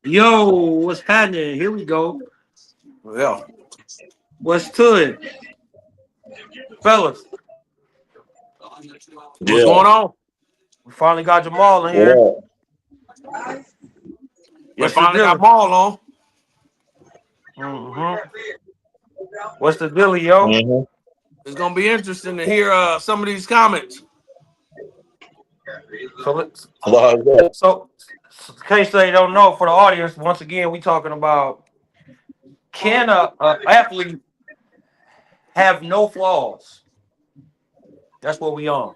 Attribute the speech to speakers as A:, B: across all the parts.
A: Yo, what's happening? Here we go.
B: Yeah.
A: What's to it, fellas?
B: What's
C: Yeah.
B: going on?
A: We finally got Jamal in here.
C: What
B: Yeah,
A: What's the
B: finally got
A: deal?
B: Maul on.
A: Mm-hmm. What's the deal, yo?
C: Mm-hmm.
B: It's gonna be interesting to hear some of these comments.
A: So let's.
C: Why is that?
A: So, in case they don't know, for the audience, once again, we talking about can a athlete have no flaws? That's what we on.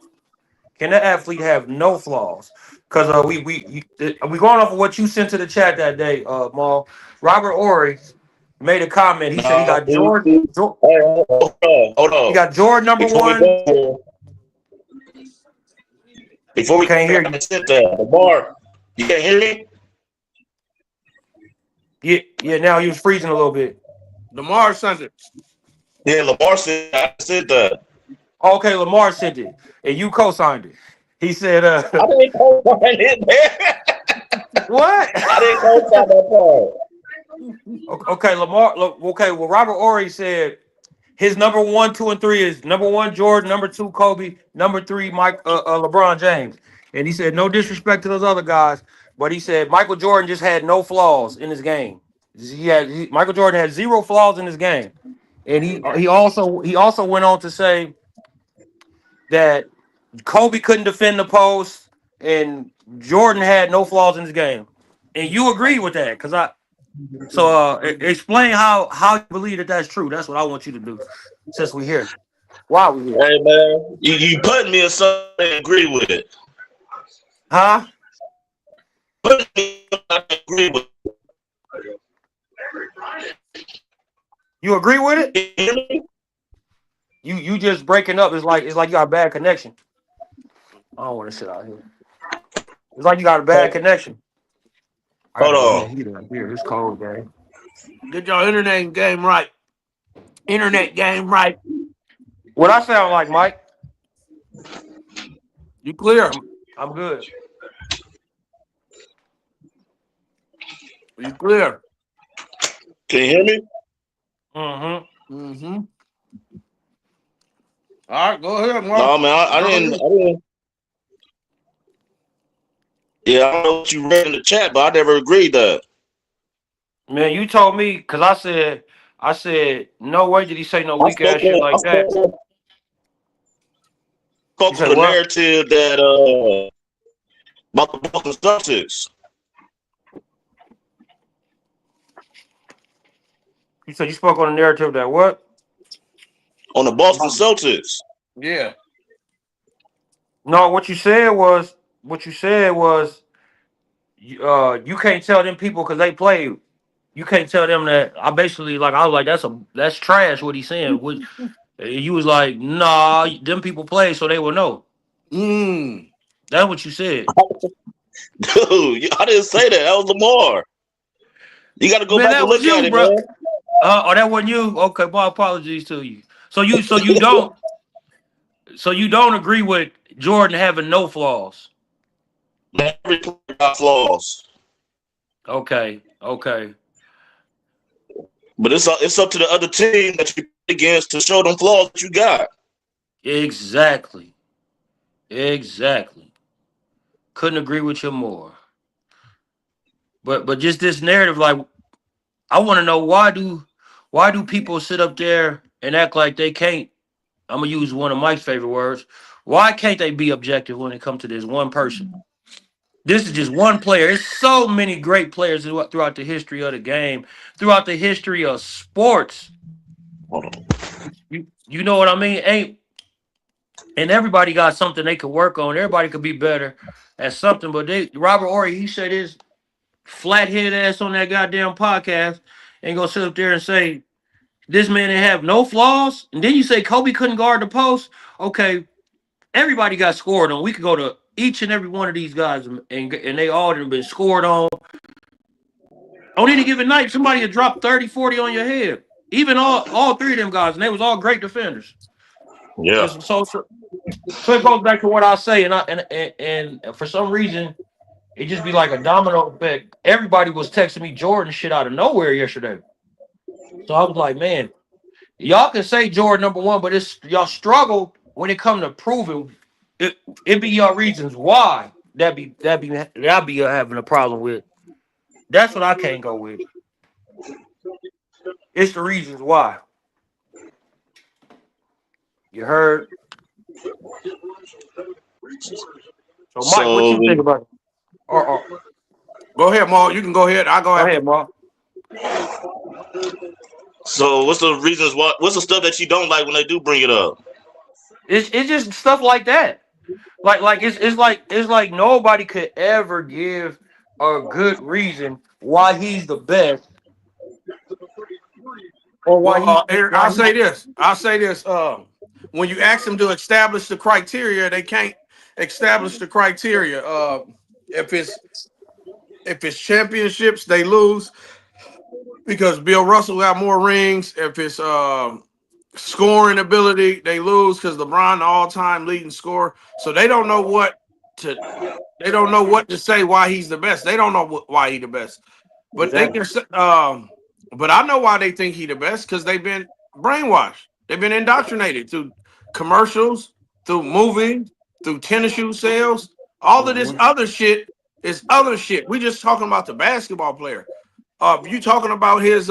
A: Can an athlete have no flaws? Because we going off of what you sent to the chat that day, Maul. Robert Ory made a comment. He said he
C: Nah,
A: got Jordan.
C: see? Hey, hold
A: He
C: on.
A: got Jordan number
C: Before we
A: one.
C: go there, before
A: I
C: we
A: can't hear
C: I
A: you.
C: said that the bar, you can't hear me?
A: Yeah, yeah. Now he was freezing a little bit.
B: DeMar sent it.
C: Yeah, Lamar said I said that.
A: Okay, Lamar sent it, and you co-signed it. He said,
C: I didn't co-sign it, man.
A: "What?"
C: I didn't co-sign that part.
A: Okay, Lamar. Okay, well, Robert Ory said his number one, two, and three is number one Jordan, number two Kobe, number three LeBron James. And he said no disrespect to those other guys, but he said Michael Jordan just had no flaws in his game. Michael Jordan had zero flaws in his game, and he also went on to say that Kobe couldn't defend the post, and Jordan had no flaws in his game. And you agree with that, because I so explain how you believe that that's true. That's what I want you to do, since we're here. Why we here?
C: Hey man, you put me in something I agree with it.
A: Huh?
C: Put me in something I agree with
A: You agree with it?
C: it. You hear me?
A: You just breaking up. It's like you got a bad connection. I don't want to sit out here. It's like you got a bad connection. I
C: Hold
A: gotta run that
C: on.
A: heater out here. It's cold, man.
B: Get your internet game right. Internet game right.
A: What I sound like, Mike?
B: You clear.
A: I'm good.
B: You clear.
C: Can you hear me?
A: Mm-hmm.
B: Mm-hmm. All right, go ahead, Maul.
C: No, man, I didn't. Yeah, I don't know what you read in the chat, but I never agreed that.
A: Man, you told me because I said no way did he say no
C: I
A: weak ass
C: spoke
A: shit
C: on,
A: like that. You
C: spoke
A: said
C: on the
A: what?
C: narrative that about the Boston Celtics.
A: You said you spoke on the narrative that what?
C: On the Boston Celtics.
B: Yeah.
A: No, what you said was you can't tell them people because they play. You can't tell them that. I was like that's trash what he's saying. You was like, nah, them people play so they will know.
B: Mm.
A: That's what you said.
C: Dude, I didn't say that. That was Lamar. You got to go
A: Man,
C: back
A: that
C: and
A: was
C: look at
A: you,
C: it,
A: bro.
C: man.
A: Oh, that wasn't you. Okay, my apologies to you. So you don't agree with Jordan having no flaws.
C: Every player got flaws,
A: Okay, okay.
C: but it's up to the other team that you play against to show them flaws that you got.
A: Exactly. Exactly. Couldn't agree with you more. But just this narrative, like I want to know why do people sit up there and act like they can't? I'm gonna use one of Mike's favorite words. Why can't they be objective when it comes to this one person? This is just one player. There's so many great players throughout the history of the game, throughout the history of sports.
C: Hold on.
A: You know what I mean? And everybody got something they could work on. Everybody could be better at something. But Robert Ory, he said his flathead ass on that goddamn podcast and go sit up there and say this man didn't have no flaws. And then you say Kobe couldn't guard the post. Okay, everybody got scored on. We could go to each and every one of these guys and they all have been scored on. On any given night, somebody had dropped 30, 40 on your head. Even all three of them guys, and they was all great defenders.
C: Yeah.
A: So it goes back to what I say, and for some reason, it just be like a domino effect. Everybody was texting me Jordan shit out of nowhere yesterday. So I was like, man, y'all can say Jordan number one, but it's y'all struggle when it come to proving it. It be your reasons why that be having a problem with. That's what I can't go with. It's the reasons why. You heard? So Mike, what
C: So
A: you think about it? Or
B: Go ahead, Maul. You can go ahead. I'll go
A: go
B: after.
A: ahead, Mark.
C: so what's the reasons? What's the stuff that you don't like when they do bring it up?
A: It's just stuff like that. Like it's like nobody could ever give a good reason why he's the best or why
B: Well,
A: he
B: I'll say this. When you ask them to establish the criteria, they can't establish the criteria. If it's championships, they lose because Bill Russell got more rings. If it's scoring ability, they lose because LeBron, the all-time leading scorer. So they don't know what to say why he's the best. They don't know why he's the best. But they can. But I know why they think he's the best because they've been brainwashed. They've been indoctrinated through commercials, through movies, through tennis shoe sales. All of this other shit is other shit. We just talking about the basketball player. If you talking about his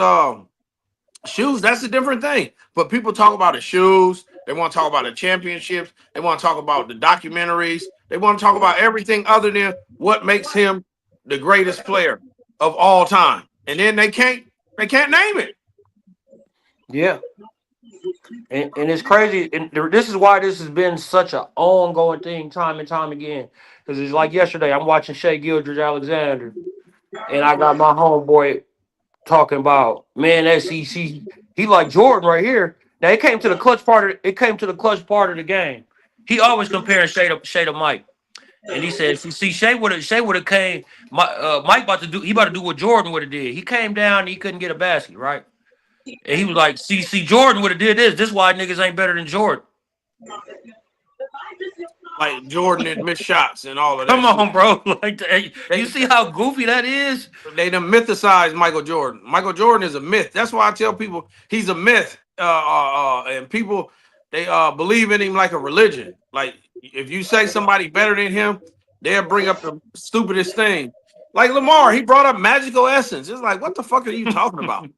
B: shoes, that's a different thing. But people talk about the shoes. They want to talk about the championships. They want to talk about the documentaries. They want to talk about everything other than what makes him the greatest player of all time. And then they can't name it.
A: Yeah. And it's crazy. And this is why this has been such an ongoing thing time and time again. Because it's like yesterday, I'm watching Shea Gildridge Alexander, and I got my homeboy talking about, man, SEC. He like Jordan right here. Now it came to the clutch part of the game. He always comparing Shea to Mike. And he said, see, Shea would have came. Mike about to do what Jordan would have did. He came down and he couldn't get a basket, right? And he was like, see, Jordan would have did this. This is why niggas ain't better than Jordan.
B: Like Jordan and missed shots and all of that.
A: Come on, bro. Like, you see how goofy that is?
B: They done mythicized Michael Jordan. Michael Jordan is a myth. That's why I tell people he's a myth. And people, they believe in him like a religion. Like if you say somebody better than him, they'll bring up the stupidest thing. Like Lamar, he brought up magical essence. It's like, what the fuck are you talking about?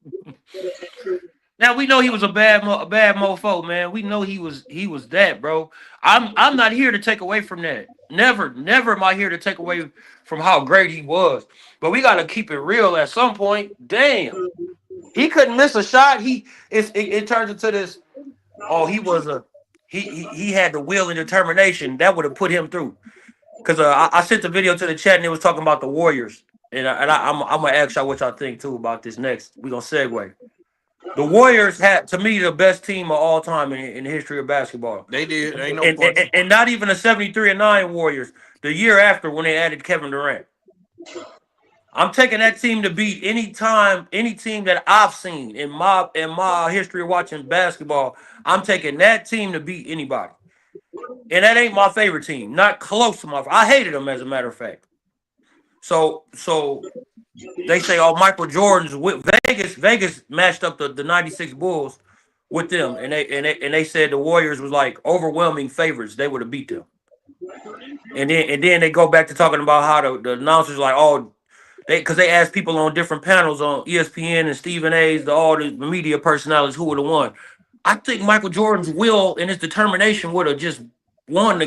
A: Now we know he was a bad mofo, man. We know he was that, bro. I'm not here to take away from that. Never am I here to take away from how great he was. But we gotta keep it real at some point. Damn, he couldn't miss a shot. It turns into this. Oh, he had the will and determination that would have put him through. Because I sent the video to the chat and it was talking about the Warriors, and I'm gonna ask y'all what y'all think too about this next. We gonna segue. The Warriors had, to me, the best team of all time in the history of basketball.
B: They did. Ain't no question.
A: And not even the 73-9 Warriors. The year after when they added Kevin Durant. I'm taking that team to beat any team that I've seen in my history of watching basketball. I'm taking that team to beat anybody. And that ain't my favorite team. Not close to my favorite. I hated them, as a matter of fact. So they say, oh, Michael Jordan's with Vegas matched up the 96 Bulls with them, and they said the Warriors was like overwhelming favorites. They would have beat them. And then they go back to talking about how the announcers like, oh, because they asked people on different panels on ESPN and Stephen A's, all the media personalities who would have won. I think Michael Jordan's will and his determination would have just won.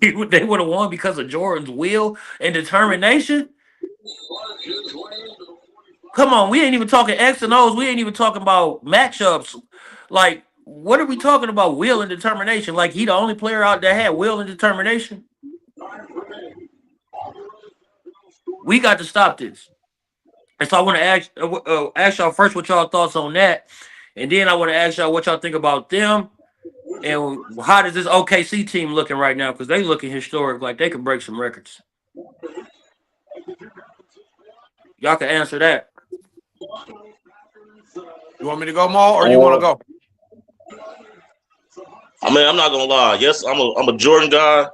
A: They would have won because of Jordan's will and determination. Come on, we ain't even talking X and O's. We ain't even talking about matchups. Like, what are we talking about? Will and determination. Like, he the only player out there had will and determination. We got to stop this. And so I want to ask y'all first what y'all thoughts on that. And then I want to ask y'all what y'all think about them. And how does this OKC team looking right now? Because they looking historic, like they could break some records. Y'all can answer that.
B: You want me to go, Maul, or you want to go?
C: I mean, I'm not gonna lie. Yes, I'm a Jordan guy,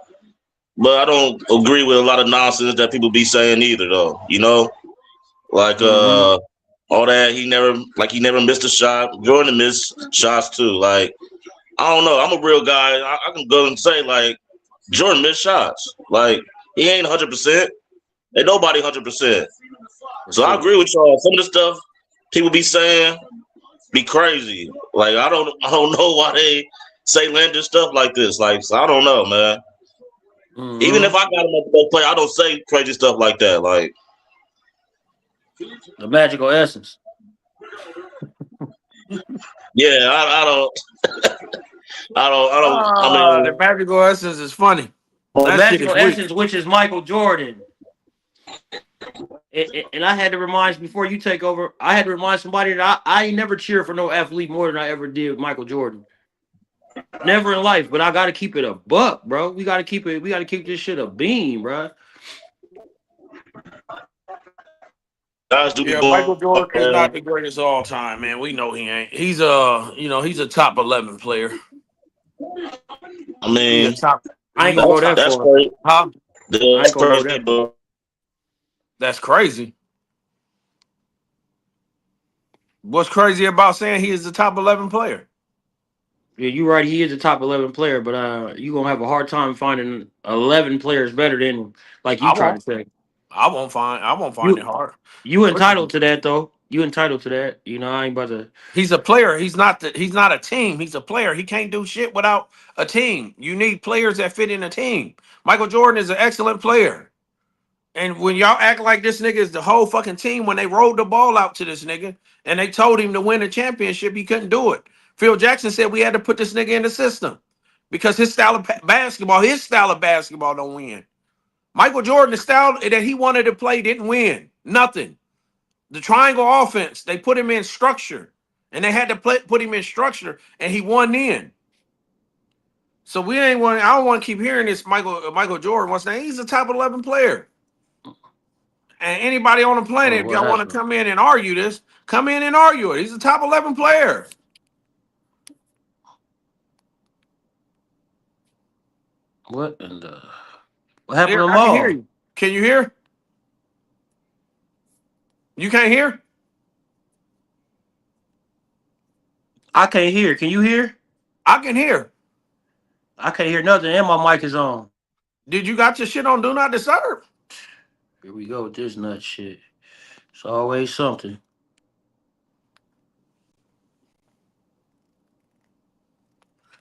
C: but I don't agree with a lot of nonsense that people be saying either, though. You know, like
A: Mhm.
C: all that he never missed a shot. Jordan missed shots too. Like I don't know. I'm a real guy. I can go and say like Jordan missed shots. Like he ain't 100%. Ain't nobody 100%.
A: For
C: So I
A: sure.
C: agree with y'all. Some of the stuff people be saying be crazy. Like I don't know why they say landing stuff like this. Like so I don't know, man. Even if
A: Mhm.
C: I got him as a player, I don't say crazy stuff like that. Like
A: The magical essence.
C: yeah, I
B: The
C: mean,
B: magical essence is funny.
A: The
B: That shit is
A: magical
B: weak.
A: essence, which is Michael Jordan. And I had to remind before you take over. I had to remind somebody that I ain't never cheered for no athlete more than I ever did Michael Jordan. Never in life, but I got to keep it a buck, bro. We got to keep it. We got to keep this shit a beam, bro.
C: guys do be
B: Yeah,
C: going.
B: Michael Jordan is not the greatest of all time, man. We know he ain't. He's a top 11 player.
C: I
B: He a
C: mean,
B: top.
A: I ain't
B: He's
A: gonna
B: a
A: go that
B: top.
C: that's
A: far.
C: crazy.
B: Huh?
A: I ain't
C: That's
A: gonna go
C: crazy,
A: that far.
C: but
B: That's crazy. What's crazy about saying he is the top 11 player?
A: Yeah, you're right. He is a top 11 player, but you gonna have a hard time finding 11 players better than him, like you
B: I
A: tried
B: won't.
A: to say.
B: I won't find it
A: You
B: hard.
A: you
B: What you
A: entitled
B: think?
A: to that though. You entitled to that. You know, I ain't about to.
B: He's a player. He's not a team. He's a player. He can't do shit without a team. You need players that fit in a team. Michael Jordan is an excellent player. And when y'all act like this nigga is the whole fucking team, when they rolled the ball out to this nigga and they told him to win a championship, he couldn't do it. Phil Jackson said we had to put this nigga in the system because his style of basketball don't win. Michael Jordan, the style that he wanted to play didn't win. Nothing. The triangle offense, they put him in structure. And they had to put him in structure, and he won then. So we ain't want. I don't want to keep hearing this. Michael Jordan. What's name? He's a top 11 player. And anybody on the
A: Oh,
B: planet, if
A: what
B: y'all want to
A: happened?
B: come in and argue this, come in and argue it. He's a top 11 player.
A: What in the? What happened to
B: Eric,
A: them
B: I can hear
A: all?
B: you. Can you hear? You can't hear?
A: I can't hear. Can you hear?
B: I can hear.
A: I can't hear nothing, and my mic is on.
B: Did you got your shit on Do Not Disturb?
A: Here we go with this nut shit. It's always something.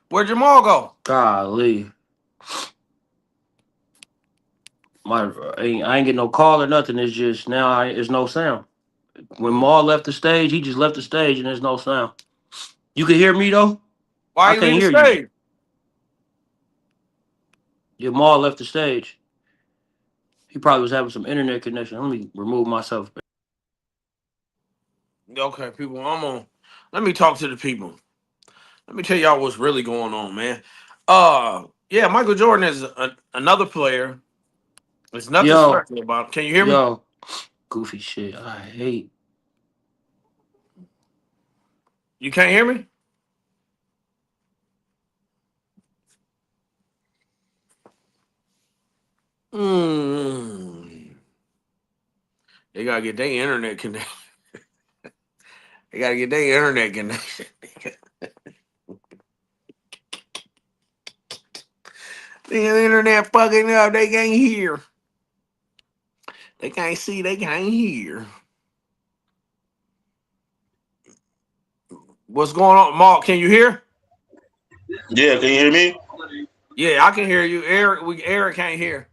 B: Where'd Jamal go?
A: Golly, I ain't getting no call or nothing. It's just now it's no sound. When Maul left the stage, he just left the stage, and there's no sound. You can hear me though.
B: Why
A: I
B: you
A: can't
B: leave the
A: hear you.
B: stage?
A: Your Maul left the stage. He probably was having some internet connection. Let me remove myself.
B: Okay, people, I'm on. Let me talk to the people. Let me tell y'all what's really going on, man. Yeah, Michael Jordan is another player. There's nothing
A: Yo,
B: special about him. Can you hear me?
A: yo, goofy shit. I hate.
B: You can't hear me? Mm. They gotta get their internet connection. They gotta get their internet connection. The internet fucking up. They can't hear. They can't see. They can't hear. What's going on, Mark? Can you hear?
C: yeah, can you hear me?
B: Yeah, I can hear you. Eric can't hear.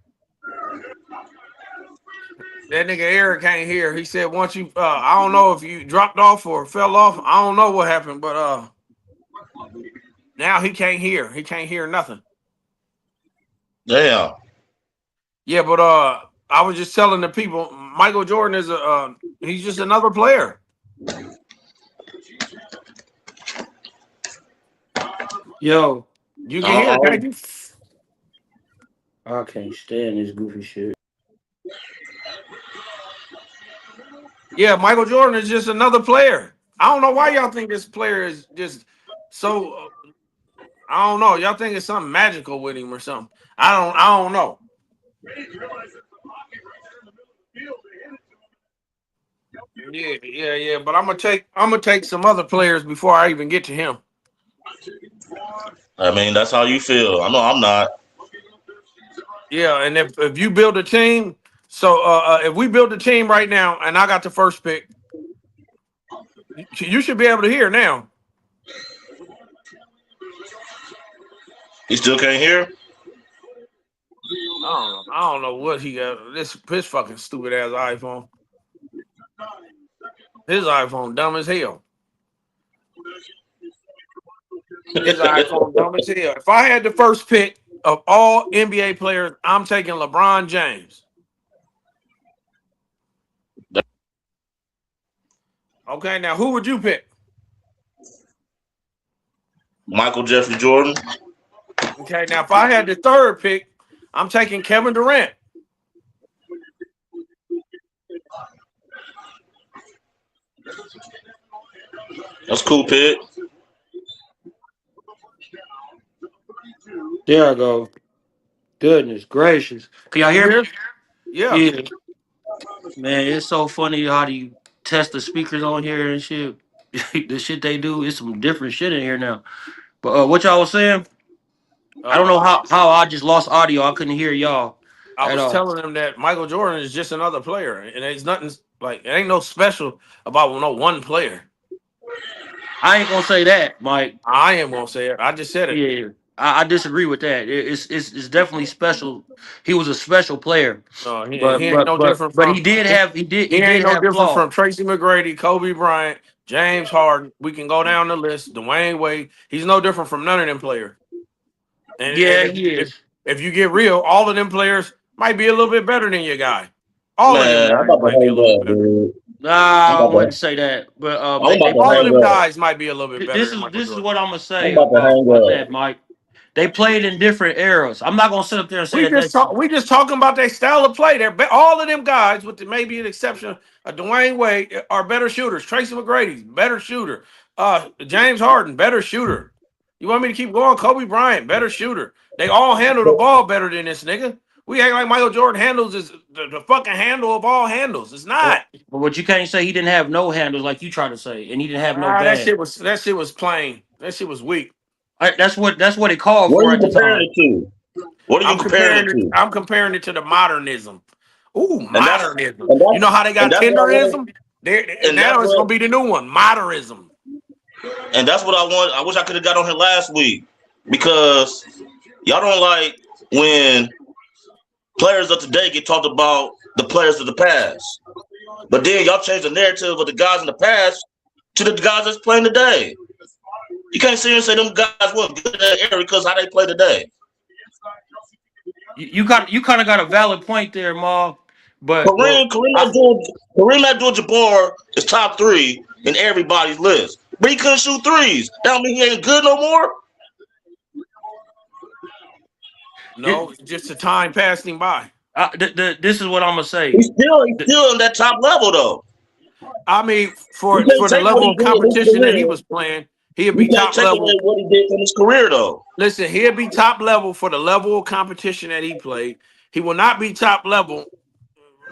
B: That nigga Eric can't hear. He said once you I don't know if you dropped off or fell off. I don't know what happened, but now he can't hear. He can't hear nothing.
C: Damn.
B: Yeah, but I was just telling the people Michael Jordan is a he's just another player.
A: Yo,
B: You can hear,
C: Uh,
B: can't you?
A: I can't stand this goofy shit.
B: Yeah, Michael Jordan is just another player. I don't know why y'all think this player is just so I don't know. Y'all think it's something magical with him or something. I don't know. Yeah. But I'm gonna take some other players before I even get to him.
C: I mean, that's how you feel. I know I'm not.
B: Yeah, and if you build a team, so if we build a team right now, and I got the first pick, you should be able to hear now.
C: You still can't hear?
B: I don't know what he got. His fucking stupid ass iPhone. His iPhone dumb as hell. His iPhone dumb as hell. If I had the first pick of all NBA players, I'm taking LeBron James. Okay, now who would you pick?
C: Michael Jeffrey Jordan.
B: Okay, now if I had the third pick, I'm taking Kevin Durant.
C: That's a cool pick.
A: There I go. Goodness gracious. Can y'all hear me?
B: Yeah.
A: Man, it's so funny how do you test the speakers on here and shit. The shit they do, it's some different shit in here now. But what y'all was saying? I don't know how I just lost audio. I couldn't hear y'all.
B: I
A: at
B: was
A: all.
B: telling him that Michael Jordan is just another player, and it's nothing like it ain't no special about no one player.
A: I ain't gonna say that, Mike.
B: I am gonna say it. I just said it.
A: Yeah, I disagree with that. It's definitely special. He was a special player,
B: No, he
A: but
B: ain't no different
A: but
B: from
A: he did
B: ain't no
A: have
B: different from
A: flaws.
B: Tracy McGrady, Kobe Bryant, James Harden. We can go down the list. Dwayne Wade. He's no different from none of them players. And,
A: Yeah,
B: and
A: he is.
B: if you get real, all of them players might be a little bit better than your guy. All of them
C: Man, I'm
B: guys
C: about to
B: might be a
C: hang
B: little
C: up,
B: bit better.
C: dude.
A: Nah, I wouldn't say that. But
C: I'm
A: they
C: about to
B: All of
C: hang
B: them
C: up.
B: guys might be a little bit better
A: this
B: than
A: is
B: Michael
A: this is
B: Jordan.
A: what I'm gonna
C: I'm
A: say
C: about to hang
A: about
C: up.
A: that, Mike. They played in different eras. I'm not gonna sit up there and say
B: We just talking about their style of play. All of them guys, with maybe an exception of Dwayne Wade, are better shooters. Tracy McGrady's better shooter. James Harden, better shooter. You want me to keep going? Kobe Bryant, better shooter. They all handle the ball better than this nigga. We act like Michael Jordan handles is the fucking handle of all handles. It's not.
A: But what you can't say, he didn't have no handles like you try to say, and he didn't have no
B: That
A: bag.
B: shit was plain. That shit was weak.
A: That's what it called
C: What
A: for
C: are
A: at
C: you
A: the time.
C: comparing it to? What are you comparing it to?
B: I'm comparing it to the modernism. Ooh,
C: And that's
B: modernism.
C: and
B: You know how they got
C: that's what I
B: tenderism?
C: want. And
B: Now
C: that's
B: it's gonna be the new one, modernism.
C: what I want. I wish I could have got on here last week because y'all don't like when players of today get talked about the players of the past. But then y'all change the narrative of the guys in the past to the guys that's playing today. You can't sit here and say them guys weren't good in that area because how they play today.
A: You kind of got a valid point there, Ma. But
C: Kareem Abdul-Jabbar is top 3 in everybody's list, but he couldn't shoot threes. That don't mean he ain't good no more.
B: No, just the time passing by.
A: This is what I'm gonna say.
C: He's still in that top level though.
B: I mean, for the level of competition that he was playing, he'd be top level.
C: What he did in his career though.
B: Listen, he'd be top level for the level of competition that he played. He will not be top level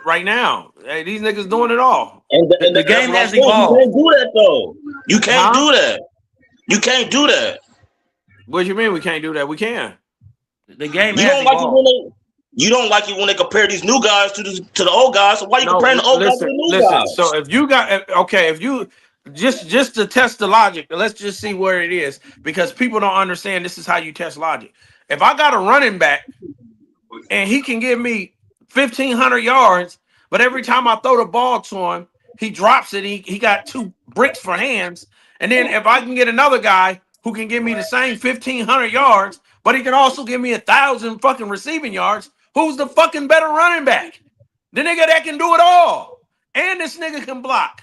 B: right now. Hey, these niggas doing it all.
C: And
A: the game has
C: You
A: evolved.
C: can't do that though. You can't do that. You can't do that.
B: What do you mean we can't do that? We can.
A: The game
C: You
A: has
C: don't like
A: evolved.
C: you don't like it when they compare these new guys to the old guys. So why you comparing the old guys to the new guys?
B: So if you got if you just to test the logic, let's just see where it is because people don't understand this is how you test logic. If I got a running back and he can give me 1,500 yards, but every time I throw the ball to him, he drops it. He got 2 bricks for hands. And then if I can get another guy who can give me the same 1,500 yards, but he can also give me 1,000 fucking receiving yards, who's the fucking better running back? The nigga that can do it all. And this nigga can block.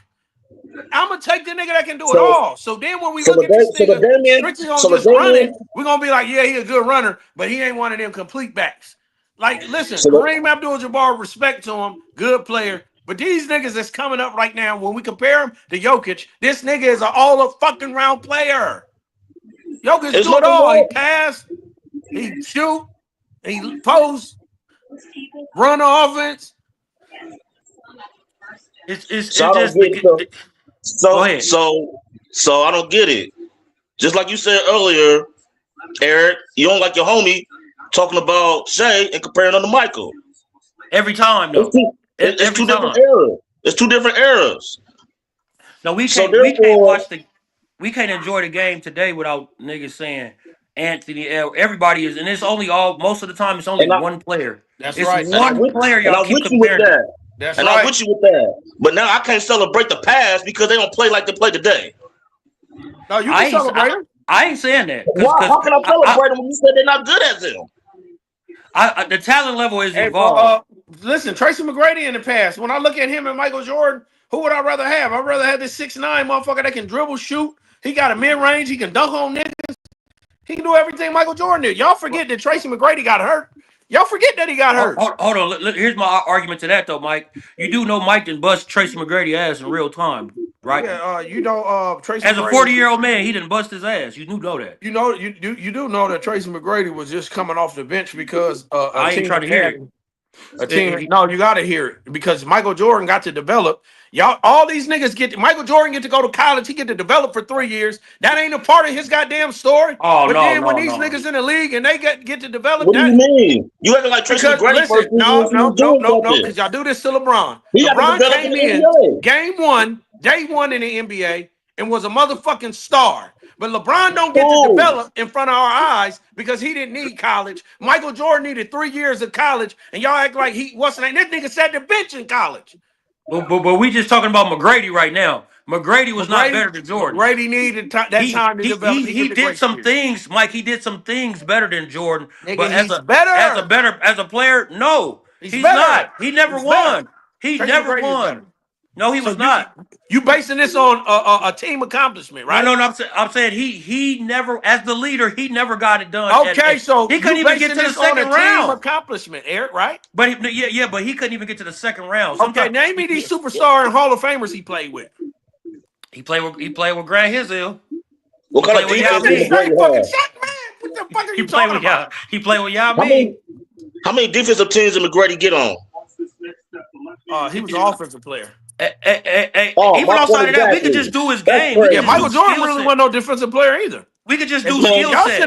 B: I'm going to take the nigga that can do it all. So then when we look at this nigga strictly on just running, we're going to be like, yeah, he a good runner, but he ain't one of them complete backs. Like, listen, Kareem Abdul-Jabbar, respect to him, good player. But these niggas that's coming up right now, when we compare him to Jokic, this nigga is an all-fucking round player. Jokic do it all. He pass, he shoot, he post. run the offense.
A: It's
C: So I don't
A: just
C: get it.
A: go
C: So
A: ahead.
C: so I don't get it. Just like you said earlier, Eric, you don't like your homie talking about Shea and comparing him to Michael.
A: Every time
C: It's
A: though.
C: two, it's
A: Every
C: two different
A: time.
C: eras. It's two different eras.
A: No,
C: So
A: we can't
C: therefore,
A: we can't enjoy the game today without niggas saying Anthony L. Everybody is, and it's only all most of the time it's only
C: and I
A: one player.
B: That's
A: It's
B: right.
C: and I
A: one
C: with
A: player
C: and
A: y'all
C: I'm
A: keep
C: with you with
A: comparing to.
C: that.
B: That's
C: And I'm
B: right.
C: with you with that. But now I can't celebrate the past because they don't play like they play today.
B: No, you
A: I
B: can
A: ain't
B: celebrate him.
A: I ain't saying that
C: Why?
A: because
C: How can I celebrate them when you said they're not good as them?
A: the talent level is
B: Hey,
A: evolved.
B: listen, Tracy McGrady in the past. When I look at him and Michael Jordan, who would I rather have? I'd rather have this 6'9" motherfucker that can dribble, shoot. He got a mid range. He can dunk on niggas. He can do everything Michael Jordan did. Y'all forget that Tracy McGrady got hurt. Y'all forget that he got hurt.
A: Hold on. Here's my argument to that though, Mike. You do know Mike didn't bust Tracy McGrady ass in real time, right?
B: Yeah, Tracy
A: As a
B: McGrady.
A: 40-year-old man, he didn't bust his ass. You know that.
B: You do know that Tracy McGrady was just coming off the bench because a
A: I ain't
B: team
A: trying to hear
B: had
A: it.
B: a team. No, you got to hear it because Michael Jordan got to develop. Y'all, all these niggas Michael Jordan get to go to college. He get to develop for 3 years. That ain't a part of his goddamn story.
A: Oh
B: But then when these
A: no.
B: niggas in the league and they get to develop
C: What do you
B: that.
C: mean? You acting like Tracy
B: Because
C: McGrady
B: listen,
C: first 3 years he was doing something.
B: because y'all do this to LeBron.
C: He got to
B: LeBron
C: develop in
B: came
C: the
B: in
C: NBA.
B: game one, day one in the NBA, and was a motherfucking star. But LeBron don't get to
C: Cool.
B: develop in front of our eyes because he didn't need college. Michael Jordan needed 3 years of college, and y'all act like he wasn't. This nigga sat the bench in college.
A: But we just talking about McGrady right now. McGrady was not better than Jordan.
B: McGrady needed that time to develop.
A: He did some things, Mike. He did some things better than Jordan.
B: Nigga,
A: But
B: he's better.
A: as a player, no, he's
B: better.
A: not. He never
B: He's
A: won.
B: better.
A: He
B: Tracy
A: never
B: McGrady is
A: won.
B: better.
A: No, he was not.
B: You basing this on a team accomplishment, right?
A: No. I'm saying he never, as the leader, he never got it done.
B: Okay, so
A: he couldn't
B: you
A: even get to
B: basing
A: the
B: this on a
A: second
B: team
A: round.
B: accomplishment, Eric, right?
A: But but he couldn't even get to the second round.
B: Okay, name me these superstar and Hall of Famers he played with.
A: He played with Grant Hill.
C: What kind of
A: He
C: defense
A: played
C: did
A: with
C: McGrady have?
B: What the fuck are
A: He
B: you
A: played
B: talking
A: with
B: about?
A: He played with Yao
C: How
A: Ming.
C: many defensive teams did McGrady get on?
B: He was an offensive player.
A: Even outside of that, we could just do his game.
C: crazy.
B: Yeah, Michael Jordan really wasn't no defensive player either.
A: We could just do
C: Man,
A: skill
B: Y'all
A: set.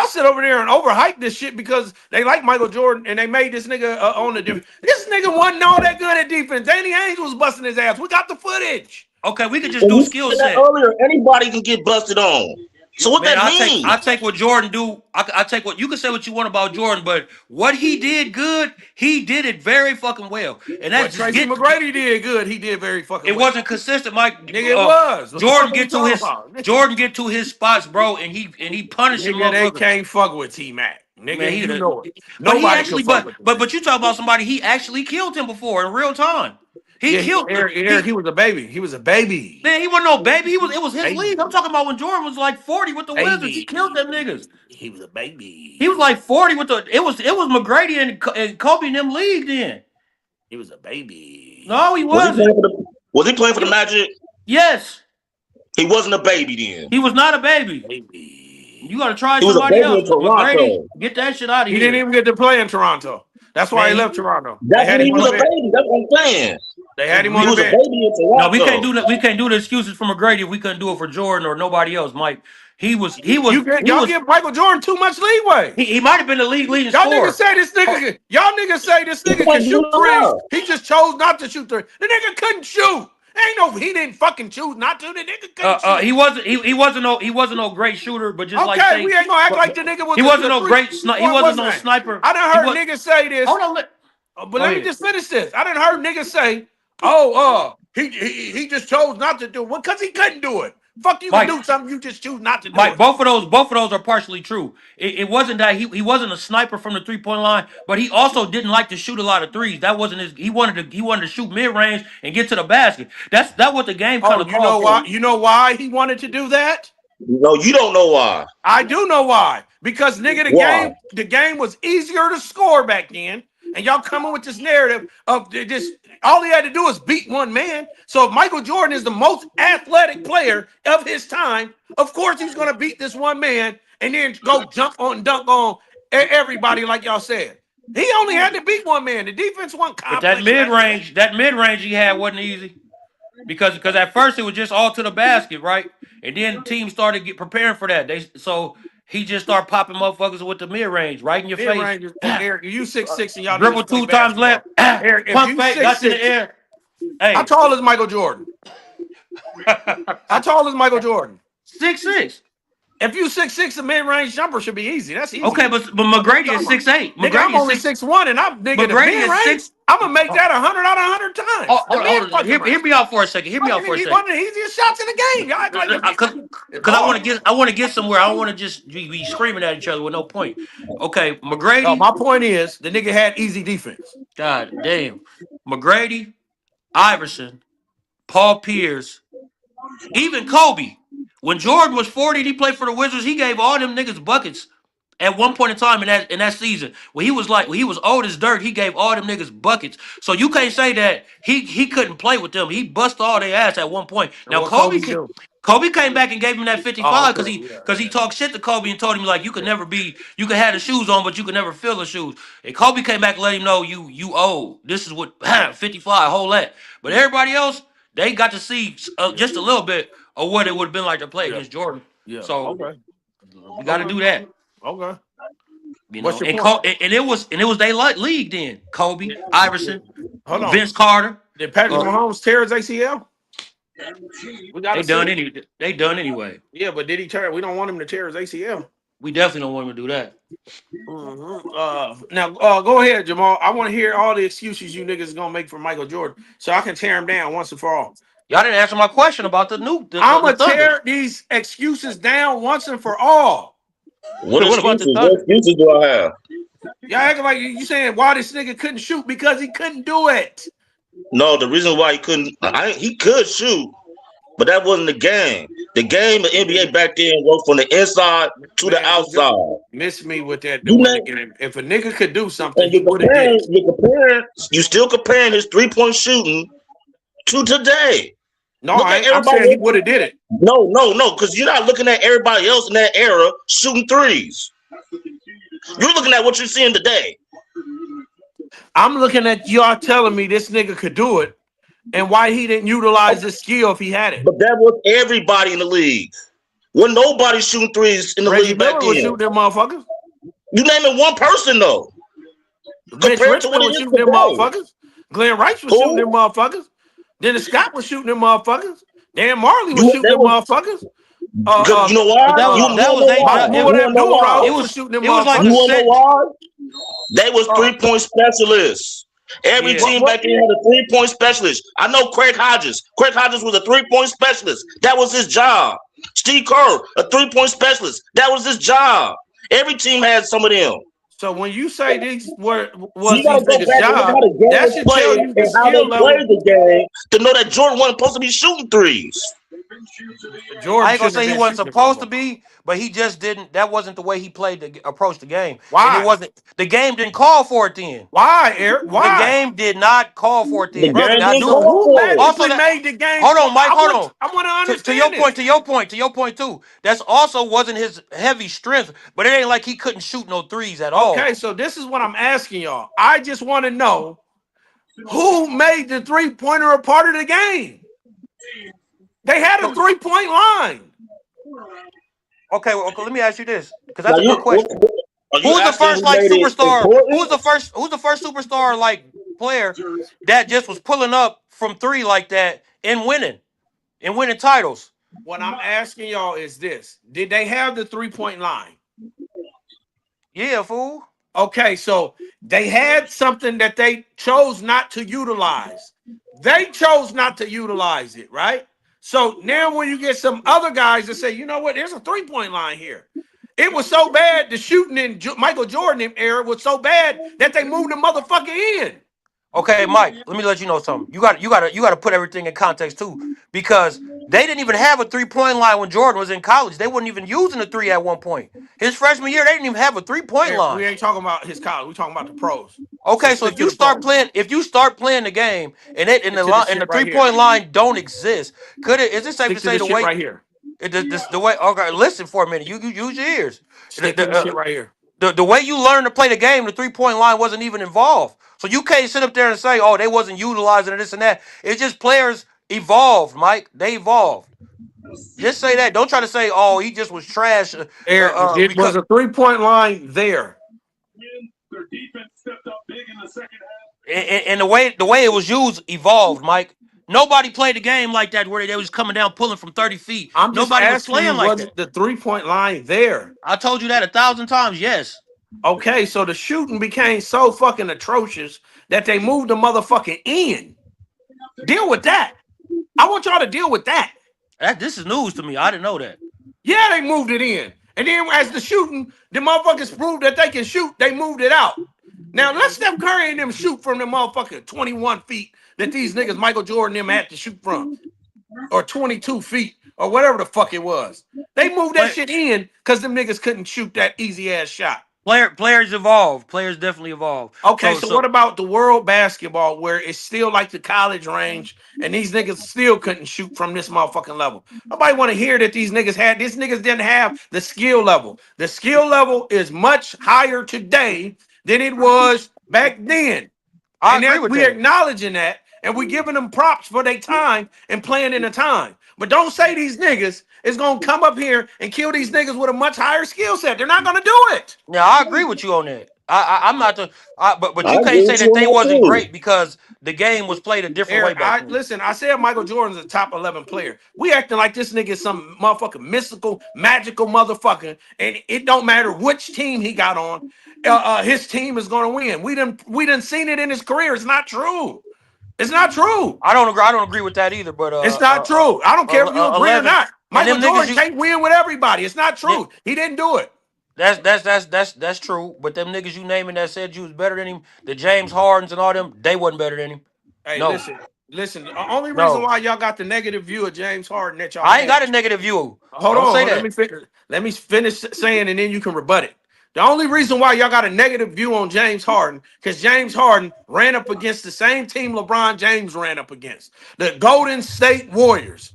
B: sit over there and overhype this shit because they like Michael Jordan and they made this nigga on the defense. This nigga wasn't all that good at defense. Danny Ainge was busting his ass. We got the footage.
A: Okay, we could just
C: And
A: do
C: you
A: skill
C: said that
A: set.
C: earlier, anybody can get busted on. So what
A: Man,
C: that mean?
A: I take what Jordan do. I take what you can say what you want about Jordan, but what he did good, he did it very fucking well. And
B: What
A: that's
B: Tracy McGrady did good. He did very fucking
A: it
B: well.
A: wasn't consistent, Mike.
B: Nigga, it was. What the
A: Jordan
B: fuck you
A: get to
B: talking
A: his
B: about?
A: Jordan get to his spots, bro, and he punishing
B: Nigga, they
A: motherfuckers.
B: can't fuck with T-Mac. Nigga,
A: Man,
B: you know it.
A: But he
B: Nobody
A: actually,
B: can fuck with him.
A: but you talk about somebody he actually killed him before in real time. He killed
B: Eric, he was a baby. He was a baby.
A: Man, he wasn't no baby. It was his
B: Baby.
A: league. I'm talking about when Jordan was like 40 with the Wizards. He killed them niggas.
B: He was a baby.
A: He was like 40 with the. It was McGrady and Kobe in them league then.
B: He was a baby.
A: No, he
C: Was
A: wasn't.
C: he playing for the Magic?
A: Yes,
C: He wasn't a baby then.
A: he was not a baby.
B: Baby.
A: You got to try
C: He was a
A: somebody
C: baby
A: else.
C: in Toronto.
A: McGrady, get that shit out of
B: He
A: here.
B: didn't even get to play in Toronto. That's why
A: Man,
B: he left Toronto.
C: That's when he was a baby. That's what I'm saying.
B: They had him
C: He
B: on the
C: was a
B: bench.
C: baby in Toronto.
A: No, we can't do that. We can't do the excuses for McGrady if we couldn't do it for Jordan or nobody else, Mike. Y'all
B: give Michael Jordan too much leeway.
A: He might have been the leading
B: Y'all
A: scorer.
B: niggas say this nigga can shoot threes. He just chose not to shoot threes. The nigga couldn't shoot. He didn't fucking choose not to. The nigga couldn't shoot.
A: He wasn't no great shooter, but just like
B: we ain't gonna act like the nigga was.
A: He wasn't no great sniper. He wasn't no sniper.
B: I done heard niggas say this.
A: Hold on,
B: but let me just finish this. I done heard niggas say, he just chose not to do it. Well, because he couldn't do it. Fuck you, can do something you just choose not to do.
A: Mike,
B: it.
A: both of those are partially true. It wasn't that he wasn't a sniper from the 3-point line, but he also didn't like to shoot a lot of threes. That wasn't his. He wanted to shoot mid range and get to the basket. That's what the game kind of.
B: You know why? You know why he wanted to do that?
C: No, you don't know why.
B: I do know why. Because nigga, the game was easier to score back then. And y'all coming with this narrative of this. All he had to do was beat one man. So if Michael Jordan is the most athletic player of his time, of course he's going to beat this one man and then go jump on and dunk on everybody like y'all said. He only had to beat one man. The defense wasn't
A: But
B: complex.
A: that mid range he had wasn't easy because at first it was just all to the basket, right? And then teams started preparing for that. So he just started popping motherfuckers with the mid range right in your
B: Mid
A: face.
B: range, Eric, you 6'6" and y'all
A: Dribble
B: niggas play
A: 2 times
B: basketball.
A: left.
B: Eric, if
A: Pump
B: you
A: fake, guts in the
B: 6'6",
A: air. Hey,
B: how tall is Michael Jordan? How tall is Michael Jordan?
A: 6'6".
B: If you 6'6", a mid-range jumper should be easy. That's easy.
A: Okay, but McGrady is 6'8".
B: Nigga, I'm only 6'1", and I'm nigga the
A: McGrady is
B: mid-range.
A: 6.
B: I'm gonna make that 100 out of 100 times.
A: Hear me out for a second. Hear me out for a second.
B: One of the easiest shots in the game. Y'all act like
A: Because I want to get somewhere. I don't want to just be screaming at each other with no point. Okay, McGrady.
B: No, my point is the nigga had easy defense.
A: God damn. McGrady, Iverson, Paul Pierce, even Kobe. When Jordan was 40 and he played for the Wizards, he gave all them niggas buckets at one point in time in that season. When he was old as dirt, he gave all them niggas buckets. So you can't say that he couldn't play with them. He busted all their ass at one point. Now Kobe came back and gave him that 55 because he talked shit to Kobe and told him like you could have the shoes on, but you could never fill the shoes. And Kobe came back and let him know you old. This is what 55, hold that. But everybody else, they got to see just a little bit of what it would have been like to play against Jordan.
B: Yeah.
A: So we got to do that.
B: Okay.
A: You know, and it was they league then. Kobe, Iverson,
B: Hold on.
A: Vince Carter.
B: Did Patrick Mahomes tear his ACL?
A: They done anyway.
B: Yeah, but did he tear? We don't want him to tear his ACL.
A: We definitely don't want him to do that.
B: Now, go ahead, Jamal. I want to hear all the excuses you niggas gonna make for Michael Jordan, so I can tear him down once and for all.
A: Y'all didn't answer my question about the new.
B: I'm gonna tear these excuses down once and for all.
C: What excuses do I have?
B: Y'all acting like you saying why this nigga couldn't shoot because he couldn't do it.
C: No, the reason why he couldn't, he could shoot, but that wasn't the game. The game of NBA back then was from the inside to the outside.
B: Miss me with that. If a nigga could do something, he would have did.
C: You still comparing his 3-point shooting to today.
B: No, I'm saying he would have did it.
C: No, because you're not looking at everybody else in that era shooting threes. You're looking at what you're seeing today.
B: I'm looking at y'all telling me this nigga could do it and why he didn't utilize his skill if he had it.
C: But that was everybody in the league. When nobody shooting threes in the
B: Reggie
C: league back
B: Miller
C: then.
B: was shooting them motherfuckers.
C: You naming one person though.
B: Mitch Richmond was shooting them motherfuckers. Glenn Rice was shooting them motherfuckers. Dennis Scott was shooting them motherfuckers. Dan Marley was shooting them motherfuckers.
C: You know why?
B: It was shooting them
C: motherfuckers. You know why? They was 3-point specialists. Every team back then had a 3-point specialist. I know Craig Hodges. Craig Hodges was a 3-point specialist. That was his job. Steve Kerr, a 3-point specialist. That was his job. Every team had some of them.
B: So when you say these was these niggas' job, that should tell you the
C: how they
B: skill level.
C: played the game to know that Jordan wasn't supposed to be shooting threes.
A: I ain't gonna say he wasn't supposed to be, but he just didn't. That wasn't the way he played to approach the game.
B: Why?
A: And it wasn't. The game didn't call for it then.
B: Why, Eric? Why?
A: The game did not call for it then.
C: Who
B: made the game?
A: Hold on, Mike. Hold on.
B: I want to understand
A: To your point too. That's also wasn't his heavy strength, but it ain't like he couldn't shoot no threes at all.
B: Okay, so this is what I'm asking y'all. I just want to know who made the 3-pointer a part of the game. They had a 3-point line.
A: Okay, let me ask you this, because that's a good question.
C: Who's
A: Who's the first superstar? Who's the first superstar player that just was pulling up from 3 like that and winning titles?
B: What I'm asking y'all is this: did they have the 3-point line?
A: Yeah, fool.
B: Okay, so they had something that they chose not to utilize. They chose not to utilize it, right? So now when you get some other guys that say, you know what, there's a 3-point line here. It was so bad, the shooting in Michael Jordan era was so bad that they moved the motherfucker in.
A: Okay, Mike, let me let you know something. You got to put everything in context too, because they didn't even have a 3-point line when Jordan was in college. They weren't even using a 3 at one point. His freshman year, they didn't even have a 3-point line.
B: We ain't talking about his college. We talking about the pros.
A: Okay, so if you start playing the game and the 3-point line don't exist, is it safe to say the way?
B: Right here.
A: The way. Okay, listen for a minute. You use your ears.
B: Stick to this shit right here.
A: The way you learn to play the game, the 3-point line wasn't even involved. So you can't sit up there and say, "Oh, they wasn't utilizing this and that." It's just players evolved, Mike. They evolved. Just say that. Don't try to say, "Oh, he just was trash."
B: Eric, it was
A: Because
B: a 3-point line there.
D: Their defense stepped up big in the second half.
A: and the way it was used evolved, Mike. Nobody played the game like that where they was coming down pulling from 30 feet.
B: I'm just
A: Nobody was
B: asking you,
A: playing like
B: was
A: that.
B: the 3-point line there?
A: I told you that 1,000 times. Yes.
B: Okay, so the shooting became so fucking atrocious that they moved the motherfucking in. Deal with that. I want y'all to deal with that.
A: This is news to me. I didn't know that.
B: Yeah, they moved it in. And then as the shooting, the motherfuckers proved that they can shoot, they moved it out. Now let Steph Curry and them shoot from the motherfucking 21 feet that these niggas, Michael Jordan, them had to shoot from. Or 22 feet, or whatever the fuck it was. They moved that shit in because them niggas couldn't shoot that easy ass shot.
A: Players evolve. Players definitely evolve.
B: Okay, so what about the world basketball where it's still like the college range and these niggas still couldn't shoot from this motherfucking level? Nobody want to hear that these niggas didn't have the skill level. The skill level is much higher today than it was back then.
A: I agree with
B: we're
A: that.
B: acknowledging that, and we're giving them props for their time and playing in the time. But don't say these niggas is gonna come up here and kill these niggas with a much higher skill set. They're not gonna do it.
A: Yeah, I agree with you on that. I'm not the, but
C: I
A: you
C: agree
A: can't say
C: with
A: that
C: you
A: they
C: on that
A: wasn't
C: too.
A: great because the game was played a different way
B: Eric,
A: back then.
B: listen, I said Michael Jordan's a top 11 player. We acting like this nigga is some motherfucking mystical, magical motherfucker, and it don't matter which team he got on, his team is gonna win. We done seen it in his career. It's not true. It's not true.
A: I don't agree with that either. But
B: It's not true. I don't care if you agree or
A: 11
B: not. Michael
A: them niggas
B: Jordan can't win with everybody. It's not true. He didn't do it.
A: That's true. But them niggas you naming that said you was better than him, the James Hardens and all them, they wasn't better than him.
B: Hey,
A: No.
B: listen. The only
A: No.
B: reason why y'all got the negative view of James Harden that y'all
A: I ain't
B: had-
A: got a negative view.
B: Hold
A: Don't
B: on.
A: say
B: Let me finish saying, and then you can rebut it. The only reason why y'all got a negative view on James Harden, because James Harden ran up against the same team LeBron James ran up against, the Golden State Warriors.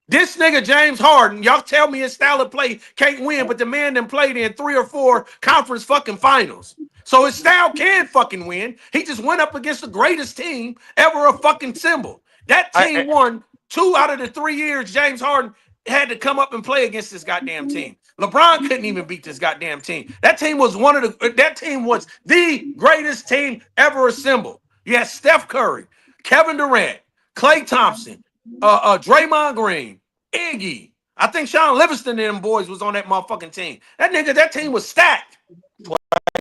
B: This nigga James Harden, y'all tell me his style of play can't win, but the man done played in 3 or 4 conference fucking finals. So his style can fucking win. He just went up against the greatest team ever a fucking symbol. That team won 2 out of the 3 years James Harden had to come up and play against this goddamn team. LeBron couldn't even beat this goddamn team. That team was the greatest team ever assembled. You had Steph Curry, Kevin Durant, Klay Thompson, Draymond Green, Iggy. I think Sean Livingston and them boys was on that motherfucking team. That team was stacked.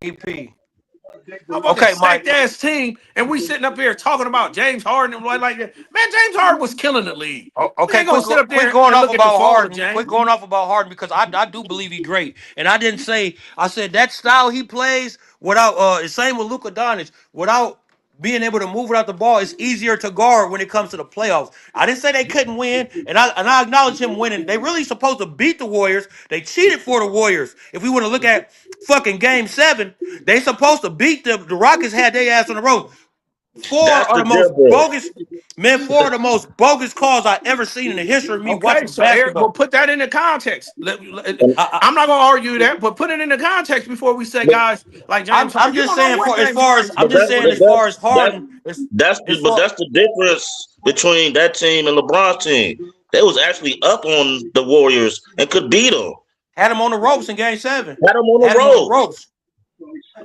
A: AP.
B: Okay, stacked ass team, and we sitting up here talking about James Harden and like that. Man, James Harden was killing the league.
A: Okay,
B: Quit
A: going off about Harden. Quit going off about Harden because I do believe he's great. And I said that style he plays without same with Luka Doncic, without being able to move without the ball, it's easier to guard when it comes to the playoffs. I didn't say they couldn't win, and I acknowledge him winning. They really supposed to beat the Warriors. They cheated for the Warriors. If we want to look at fucking Game 7, they supposed to beat the Rockets had their ass on the road. 4 of the most bogus calls I ever seen in the history of me watching
B: so Eric,
A: basketball.
B: well, put that into context. I'm not gonna argue that, but put it into context before we say guys like James.
A: I'm just saying as far as Harden.
C: That's the difference between that team and LeBron's team. They was actually up on the Warriors and could beat them.
A: Had them on the ropes in Game 7.
C: Had them on the ropes.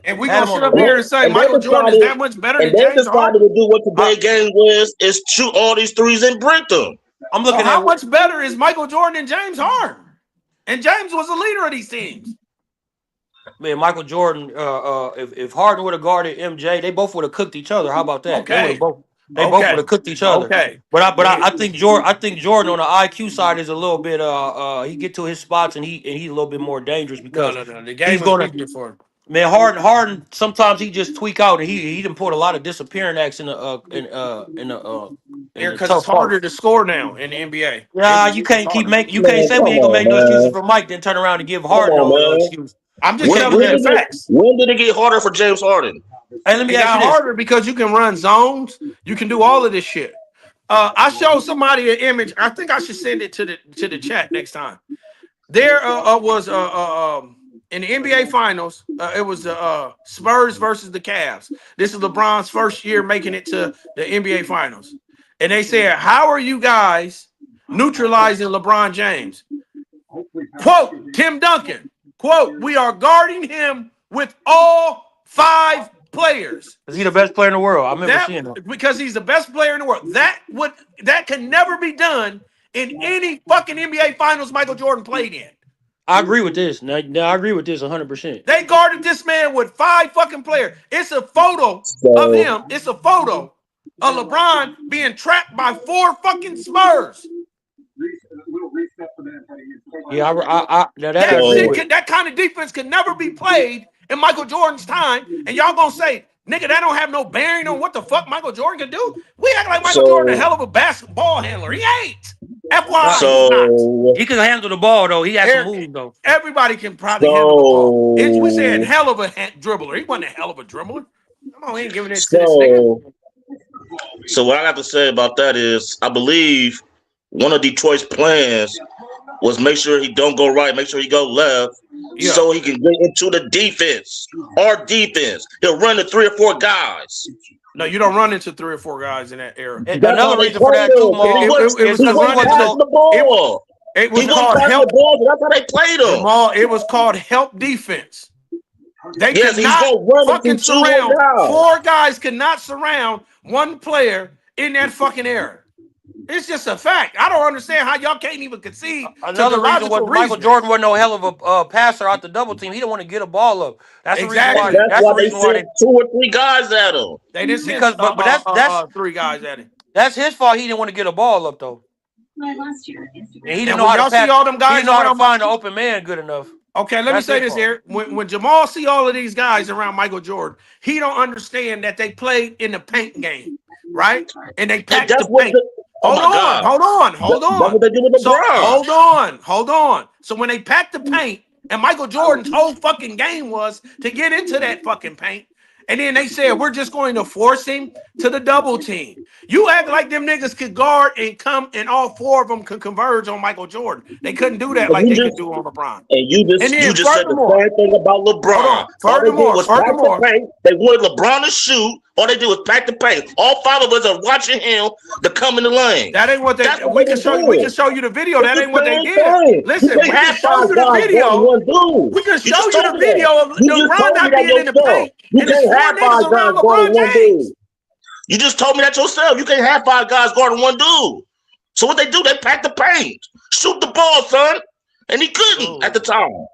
B: And we gonna sit up here and say Michael Jordan is that much better than James Harden.
C: To do what today's game was is shoot all these threes and break them.
A: I'm looking at
B: how much better is Michael Jordan and James Harden? And James was the leader of these teams.
A: Man, Michael Jordan. If Harden would have guarded MJ, they both would have cooked each other. How about that?
B: Okay.
A: They both would have cooked each other.
B: Okay.
A: But I think Jordan on the IQ side is a little bit he get to his spots and he's a little bit more dangerous because
B: No. The game
A: he's
B: is
A: gonna
B: for him.
A: Man, Harden sometimes he just tweak out and he done put a lot of disappearing acts in the
B: Because it's harder to score now in the NBA.
A: Yeah, you can't say we ain't gonna make no excuses for Mike, then turn around and give Harden no excuse.
B: I'm just telling you the facts.
C: When did it get harder for James Harden?
A: Hey, let me
B: It
A: ask
B: got
A: you this.
B: harder because you can run zones. You can do all of this shit. I showed somebody an image. I think I should send it to the chat next time. There was in the NBA Finals, it was the Spurs versus the Cavs. This is LeBron's first year making it to the NBA Finals. And they said, how are you guys neutralizing LeBron James? Quote, Tim Duncan, quote, we are guarding him with all 5 players.
A: Is he the best player in the world? I remember seeing that.
B: Because he's the best player in the world. That can never be done in any fucking NBA Finals Michael Jordan played in.
A: I agree with this. Now I agree with this 100%.
B: They guarded this man with 5 fucking players. It's a photo of him. It's a photo of LeBron being trapped by 4 fucking Spurs.
A: Yeah, that
B: kind of defense can never be played in Michael Jordan's time. And y'all gonna say, nigga, that don't have no bearing on what the fuck Michael Jordan can do? We act like Michael Jordan a hell of a basketball handler. He ain't. FYI.
A: He can handle the ball though. He has some moves though.
B: Everybody can probably handle the ball. We said hell of a dribbler. He wasn't a hell of a dribbler. Come on, he ain't giving it to this nigga.
C: So what I got to say about that is, I believe one of Detroit's plans was make sure he don't go right, make sure he go left, so he can get into the defense. Our defense, he'll run to 3 or 4 guys.
B: No, you don't run into 3 or 4 guys in that era.
A: Another reason for that too, Maul.
B: It was called help.
C: That's how they played him.
B: It was called help defense. They could
C: he's
B: not
C: run
B: fucking surround. 4 guys could not surround 1 player in that fucking era. It's just a fact. I don't understand how y'all can't even concede.
A: Another reason why Michael Jordan wasn't no hell of a passer out the double team. He didn't want to get a ball up. That's
B: exactly.
C: The reason why. That's why they sent 2 or 3 guys at him.
B: They didn't send
A: that's
B: 3 guys at him.
A: That's his fault. He didn't want to get a ball up though. And he didn't know how to pass.
B: All them guys
A: he didn't know how to find an open man good enough.
B: Okay, let me say this here. When Jamal see all of these guys around Michael Jordan, he don't understand that they played in the paint game, right? And they packed the paint. Hold on.
C: That's what they do with LeBron.
B: So, hold on. So when they packed the paint, and Michael Jordan's whole fucking game was to get into that fucking paint, and then they said, we're just going to force him to the double team. You act like them niggas could guard and come, and all 4 of them could converge on Michael Jordan. They couldn't do that like they could do on LeBron.
C: And you just said the same thing about LeBron.
B: Furthermore,
C: they wanted LeBron to shoot. All they do is pack the paint. All 5 of us are watching him to come in the lane.
B: That ain't what they. We can show you the video. That ain't what they did. Listen, we can show you the video. We can show you the video of LeBron not being in the paint.
C: You can't have 5 guys guarding 1 dude. You just told me that yourself. You can't have 5 guys guarding 1 dude. So what they do? They pack the paint, shoot the ball, son, and he couldn't at the time.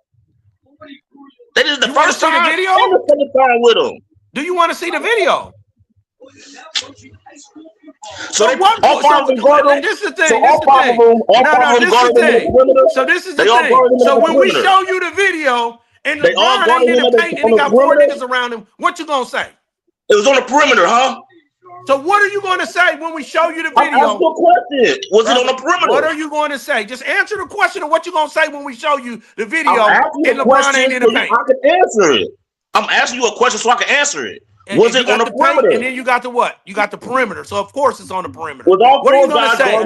C: That is the first time.
B: The video?
C: And the second time with him.
B: Do you want to see the video?
C: So all 5 of them guarding.
B: This is the thing.
C: So all 5 of them guarding the perimeter.
B: So this is the thing. So when we show you the video and LeBron ain't in the paint and he got 4 niggas around him, what you gonna say?
C: It was on the perimeter, huh?
B: So what are you going to say when we show you the video?
C: I'm asking a question. Was it on the perimeter?
B: What are you going to say? Just answer the question of what you're going to say when we show you the video
C: and
B: LeBron ain't in the paint.
C: I can answer it. I'm asking you a question so I can answer it. Was it on the perimeter?
B: And then you got the what? You got the perimeter. So of course it's on the perimeter.
C: What
B: are you going to say?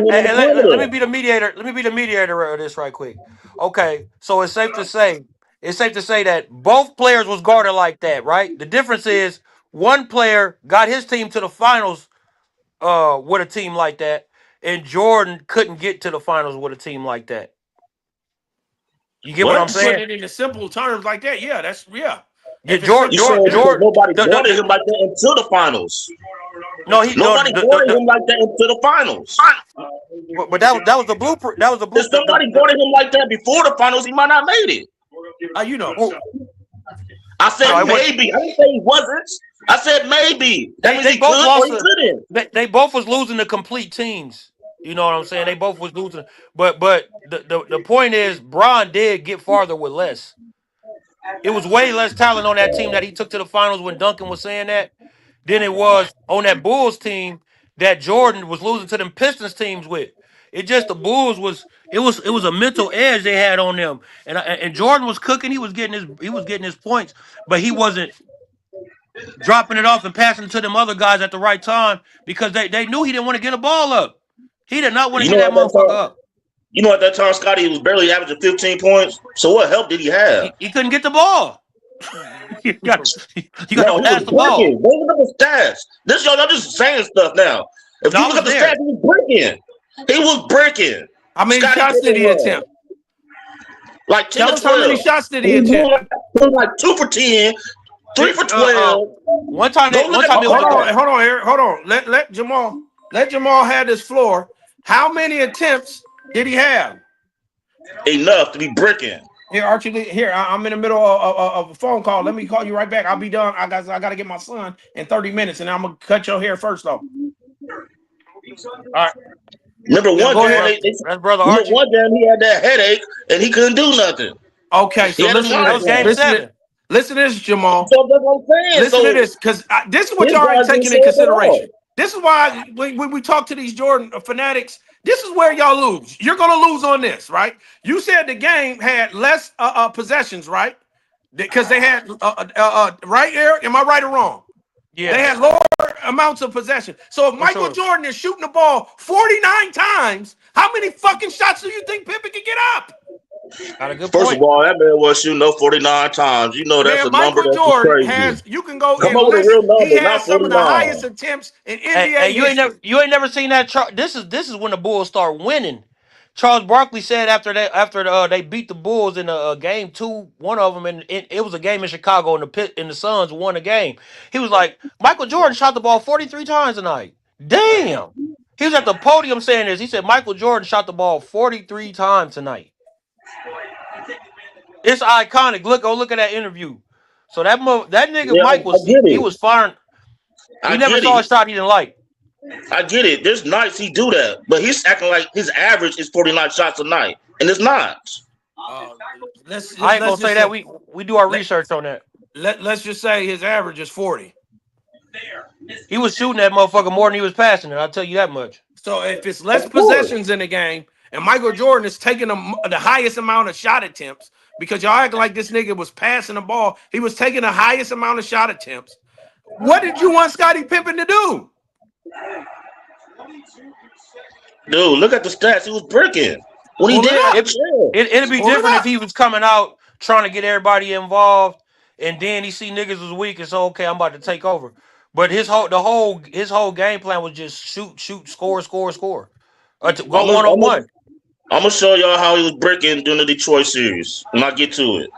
A: Let me be the mediator. Let me be the mediator of this right quick. Okay, so it's safe to say that both players was guarded like that, right? The difference is one player got his team to the finals with a team like that, and Jordan couldn't get to the finals with a team like that. You get what I'm saying?
B: Put it in the simple terms like that, yeah, that's
A: yeah. Jordan,
C: nobody guarded him like that until the finals. Nobody guarded him like that until the finals.
A: But that was the blueprint. That was the blueprint.
C: If somebody guarded him like that before the finals, he might not made it. I said maybe. I didn't say he wasn't. I said maybe. That means he could or he couldn't.
A: They both was losing the complete teams. You know what I'm saying? They both was losing. But the point is, Bron did get farther with less. It was way less talent on that team that he took to the finals when Duncan was saying that than it was on that Bulls team that Jordan was losing to them Pistons teams with. It just the Bulls was a mental edge they had on them, and Jordan was cooking. He was getting his points, but he wasn't dropping it off and passing it to them other guys at the right time because they knew he didn't want to get a ball up. He did not want to get that motherfucker up.
C: You know, at that time, Scotty was barely averaging 15 points. So what help did he have?
A: He couldn't get the ball. you got
C: No,
A: to
C: he
A: pass
C: was
A: the ball.
C: breaking. Those are the stats. This y'all just saying stuff now. If
A: No,
C: you
A: I
C: look
A: was
C: at the
A: there.
C: stats, he was breaking. He was breaking.
B: How many
C: Scottie
B: shots did he
C: Pippen was.
B: attempt?
C: Like 10
B: Tell
C: to
B: us how
C: 12.
B: many shots did he
C: He was
B: attempt?
C: like 2 for 10, 3 for 12.
A: One time,
C: Go look
A: one
C: at
A: time it was
B: Hold on, Eric. Hold on. Let Jamal have this floor. How many attempts did he have?
C: enough to be breaking.
B: Here, Archie. Here, I'm in the middle of a phone call. Let me call you right back. I'll be done. I got to get my son in 30 minutes, and I'm gonna cut your hair first, though. All right.
C: Remember
B: Yeah,
C: one
B: go
C: game,
B: ahead.
A: that's brother Archie.
C: one game he had that headache and he couldn't do nothing.
B: Okay, so
C: Yeah,
B: listen
C: that
B: to
C: was
B: this.
A: game
B: Listen
A: 7.
B: listen to this, Jamal.
C: So that's what I'm saying.
B: Listen to this, because this is what
C: His
B: y'all ain't
C: guys didn't
B: taking
C: say
B: in
C: it at
B: consideration.
C: all.
B: This is why when we talk to these Jordan fanatics, this is where y'all lose. You're gonna lose on this, right? You said the game had less possessions, right? Because they had right, Eric? Am I right or wrong?
A: Yeah,
B: They had lower amounts of possession. So if Michael
A: sure.
B: Jordan is shooting the ball 49 times, how many fucking shots do you think Pippen can get up?
A: got a good
C: First
A: point.
C: of all, that man was shooting up 49 times. You know that's
B: Man,
C: a number
B: Michael
C: that's
B: Jordan
C: crazy.
B: has, you can go
C: Come
B: and
C: up with a
B: list,
C: real
B: he
C: number,
B: has
C: not
B: some of the
C: 49.
B: highest attempts in NBA
A: Hey,
B: history.
A: you ain't never seen that chart. This is when the Bulls start winning. Charles Barkley said after they beat the Bulls in game 2, one of them, and it was a game in Chicago, and the Suns won the game. He was like, Michael Jordan shot the ball 43 times tonight. Damn. He was at the podium saying this. He said Michael Jordan shot the ball 43 times tonight. It's iconic. Go look at that interview. So that nigga
C: Yeah,
A: Mike
C: I get
A: he
C: it.
A: was firing.
C: I
A: He never
C: get
A: saw a
C: it.
A: shot he didn't like.
C: I get it. There's nights he do that, but he's acting like his average is 49 shots a night, and it's not.
A: I ain't gonna say that. We do our research on that.
B: Let's just say his average is 40.
A: He was shooting that motherfucker more than he was passing it. I'll tell you that much.
B: So if it's less
C: Of course.
B: possessions in the game, and Michael Jordan is taking the highest amount of shot attempts, because y'all act like this nigga was passing the ball, he was taking the highest amount of shot attempts. What did you want Scottie Pippen to do?
C: Dude, look at the stats. He was breaking. When he
B: Pull it
C: did,
B: up.
C: I could tell.
A: It'd be
B: Pull it
A: different
B: up.
A: if he was coming out trying to get everybody involved, and then he see niggas was weak and so okay, I'm about to take over. But his whole game plan was just shoot, score. Go one on one.
C: I'm gonna show y'all how he was breaking during the Detroit series when I get to it.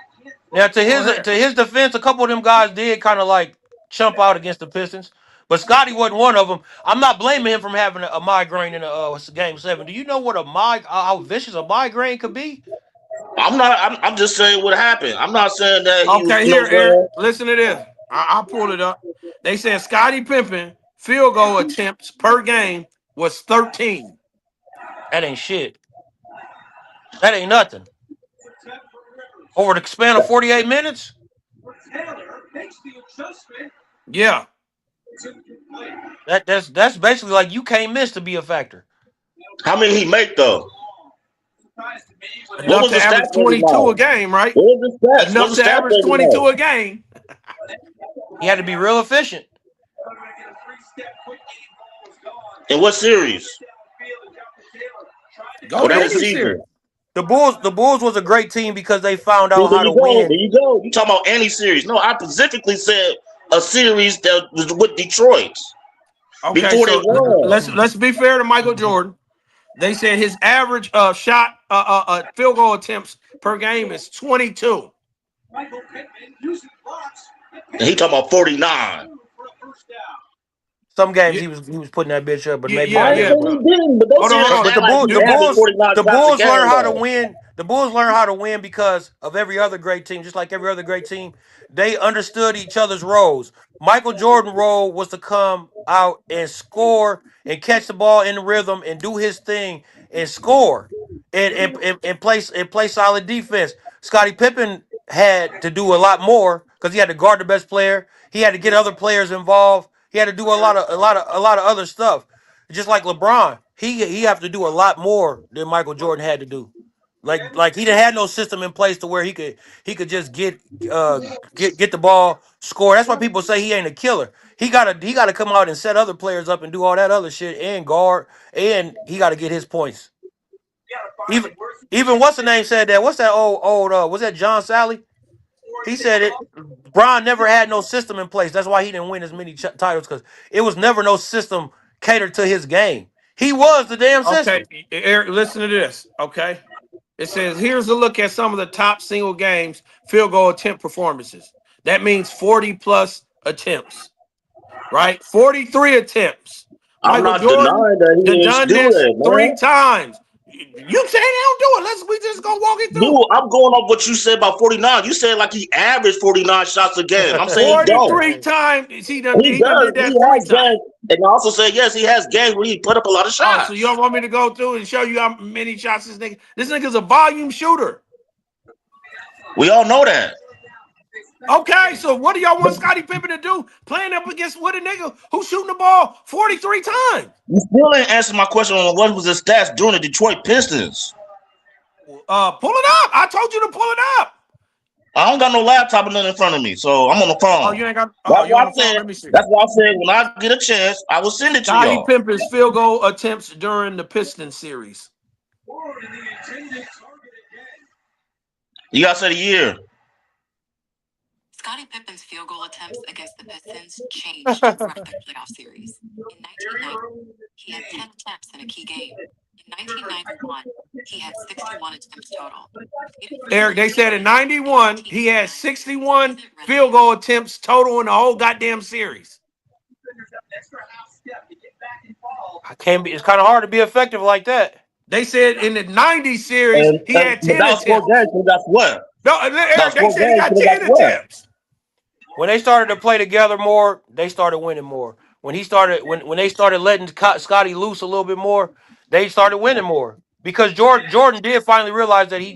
A: Now to his defense, a couple of them guys did kind of like chump out against the Pistons, but Scotty wasn't one of them. I'm not blaming him from having a migraine in game 7. Do you know what how vicious a migraine could be?
C: I'm just saying what happened. I'm not saying that he
B: Okay,
C: was.
B: here, Eric, listen to this. I'll pull it up. They said Scottie Pippen field goal attempts per game was 13.
A: That ain't shit. That ain't nothing. Over the span of 48 minutes?
B: Yeah.
A: That's basically like you can't miss to be a factor.
C: How many he make though?
B: Enough
C: was
B: to
C: the
B: average
C: stats every
B: 22 a
C: night?
B: game, right?
C: What was the stats?
B: Enough
C: What's the
B: to
C: stats
B: average
C: every
B: 22
C: night?
B: a game.
A: He had to be real efficient.
C: In what series?
B: Go to
C: That
B: any
C: was season.
B: series.
A: The Bulls was a great team because they found out
C: There
A: how to
C: you go. There
A: win.
C: you go. You talking about any series? No, I specifically said a series that was with Detroit.
B: Okay,
C: Before they
B: so
C: won.
B: let's be fair to Michael Jordan. They said his average shot field goal attempts per game is 22.
C: And he talking about 49.
A: Some games
B: Yeah.
A: he was putting that bitch up, but
B: Yeah,
A: maybe
B: yeah,
A: not
C: I
A: every
C: ain't
B: yeah.
C: saying he didn't, but those
B: Hold on,
C: series
B: hold on.
A: But the
C: act like
A: Bulls,
C: he
A: the
C: averaged
A: Bulls,
C: 49
A: the
C: shots a
A: Bulls
C: game,
A: learn how to
C: though.
A: win. The Bulls learn how to win because of every other great team. Just like every other great team, they understood each other's roles. Michael Jordan's role was to come out and score and catch the ball in the rhythm and do his thing and score and play solid defense. Scottie Pippen had to do a lot more because he had to guard the best player. He had to get other players involved. He had to do a lot of other stuff. Just like LeBron, he have to do a lot more than Michael Jordan had to do. Like he didn't have no system in place to where he could just get the ball, score. That's why people say he ain't a killer. He gotta come out and set other players up and do all that other shit and guard, and he gotta get his points. Even what's the name said that? What's that old was that John Sally? He said it. Bron never had no system in place. That's why he didn't win as many titles because it was never no system catered to his game. He was the damn system.
B: Okay, Eric, listen to this. Okay, it says here's a look at some of the top single games field goal attempt performances. That means 40 plus attempts, right? 43 attempts.
C: I'm
B: Michael
C: not
B: Jordan
C: denying that he didn't
B: done
C: do
B: this
C: that,
B: 3
C: man.
B: times. You say they don't do it. We just gonna walk it
C: Dude,
B: through.
C: I'm going off what you said about 49. You said like he averaged 49 shots a game. I'm saying he don't.
B: 43 times he done
C: He
B: did
C: does.
B: that
C: He
B: 3
C: has
B: times.
C: games. And I also said, yes, he has games where he put up a lot of
B: Oh,
C: shots.
B: so you don't want me to go through and show you how many shots this nigga? This nigga's a volume shooter.
C: We all know that.
B: Okay, so what do y'all want Scottie Pippen to do? Playing up against with a nigga who's shooting the ball 43 times.
C: You still ain't answered my question on what was his stats during the Detroit Pistons.
B: Pull it up. I told you to pull it up.
C: I don't got no laptop or nothing in front of me, so I'm on the phone.
B: Oh, you ain't got.
C: That's
B: You
C: why
B: on
C: I
B: the phone?
C: said.
B: Let me see.
C: That's why I said when I get a chance, I will send it to
B: Scottie
C: y'all.
B: Pippen's field goal attempts during the Pistons series.
C: You gotta say the year.
E: Scottie Pippen's field goal attempts against the Pistons changed throughout the playoff series. In 1990, he had 10 attempts in a key game. In 1991, he had 61 attempts total.
B: Eric, they said in 91, he had 61 field goal attempts total in the whole goddamn series.
A: I can't be. It's kind of hard to be effective like that.
B: They said in the 90 series, he had 10
C: that was 4
B: attempts.
C: games, so that's what?
B: No, Eric, they
C: four
B: said he got
C: games, so
B: 10
C: that's what?
B: attempts.
A: When they started to play together more, they started winning more. When they started letting Scotty loose a little bit more, they started winning more. Because Jordan did finally realize that he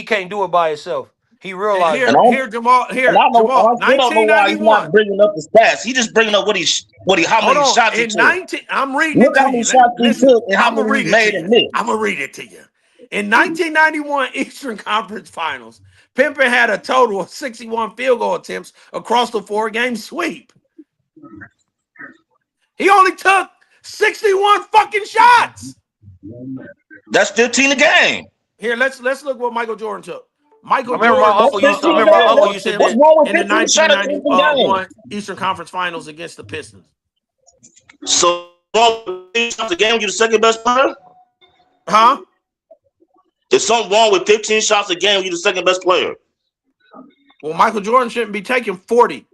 A: can't do it by himself. He realized
B: Here,
A: that.
B: here, Jamal, here,
C: And I still
B: Jamal,
C: don't know why he's
B: 1991.
C: not bringing up the stats. He just bringing up how
B: Hold
C: many
B: on.
C: shots he
B: In
C: took.
B: 19, I'm reading it
C: Look how
B: to
C: many
B: you.
C: shots he
B: Listen,
C: took and how
B: I'm gonna
C: many
B: read
C: he
B: it
C: made
B: to
C: and
B: you.
C: missed.
B: I'm gonna read it to you. In 1991 Eastern Conference Finals, Pippen had a total of 61 field goal attempts across the 4-game sweep. He only took 61 fucking shots.
C: That's 15 a game.
B: Here, let's look what Michael Jordan took. Michael
A: I remember
B: Jordan
A: my uncle used to. I remember my uncle used to
C: What's
A: do.
C: wrong with
B: in the
C: 15 shot attempts a game?
B: 1991 Eastern Conference Finals against the Pistons.
C: So 15 shots a game, you the second best player?
B: Huh?
C: Is something wrong with 15 shots a game, you the second best player?
B: Well, Michael Jordan shouldn't be taking 40.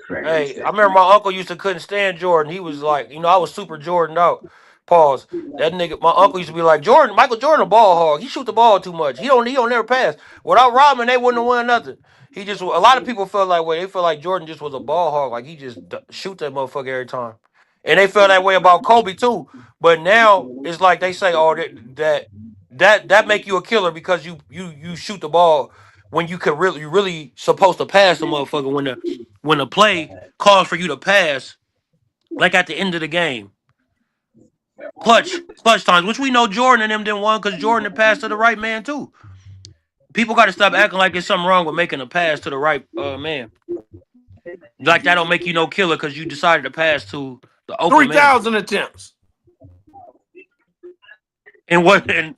A: Hey, I remember my uncle used to couldn't stand Jordan. He was like, I was super Jordan out. Pause. That nigga, my uncle used to be like, Michael Jordan a ball hog. He shoot the ball too much. He don't never pass. Without Rodman, they wouldn't have won nothing. A lot of people felt like they felt like Jordan just was a ball hog. Like he just shoot that motherfucker every time. And they felt that way about Kobe too. But now it's like they say, oh, that make you a killer because you shoot the ball when you really supposed to pass the motherfucker when the play calls for you to pass, like at the end of the game. Clutch times, which we know Jordan and them didn't want because Jordan had passed to the right man too. People got to stop acting like there's something wrong with making a pass to the right man. Like that don't make you no killer because you decided to pass to the open man.
B: 3,000 attempts.
A: And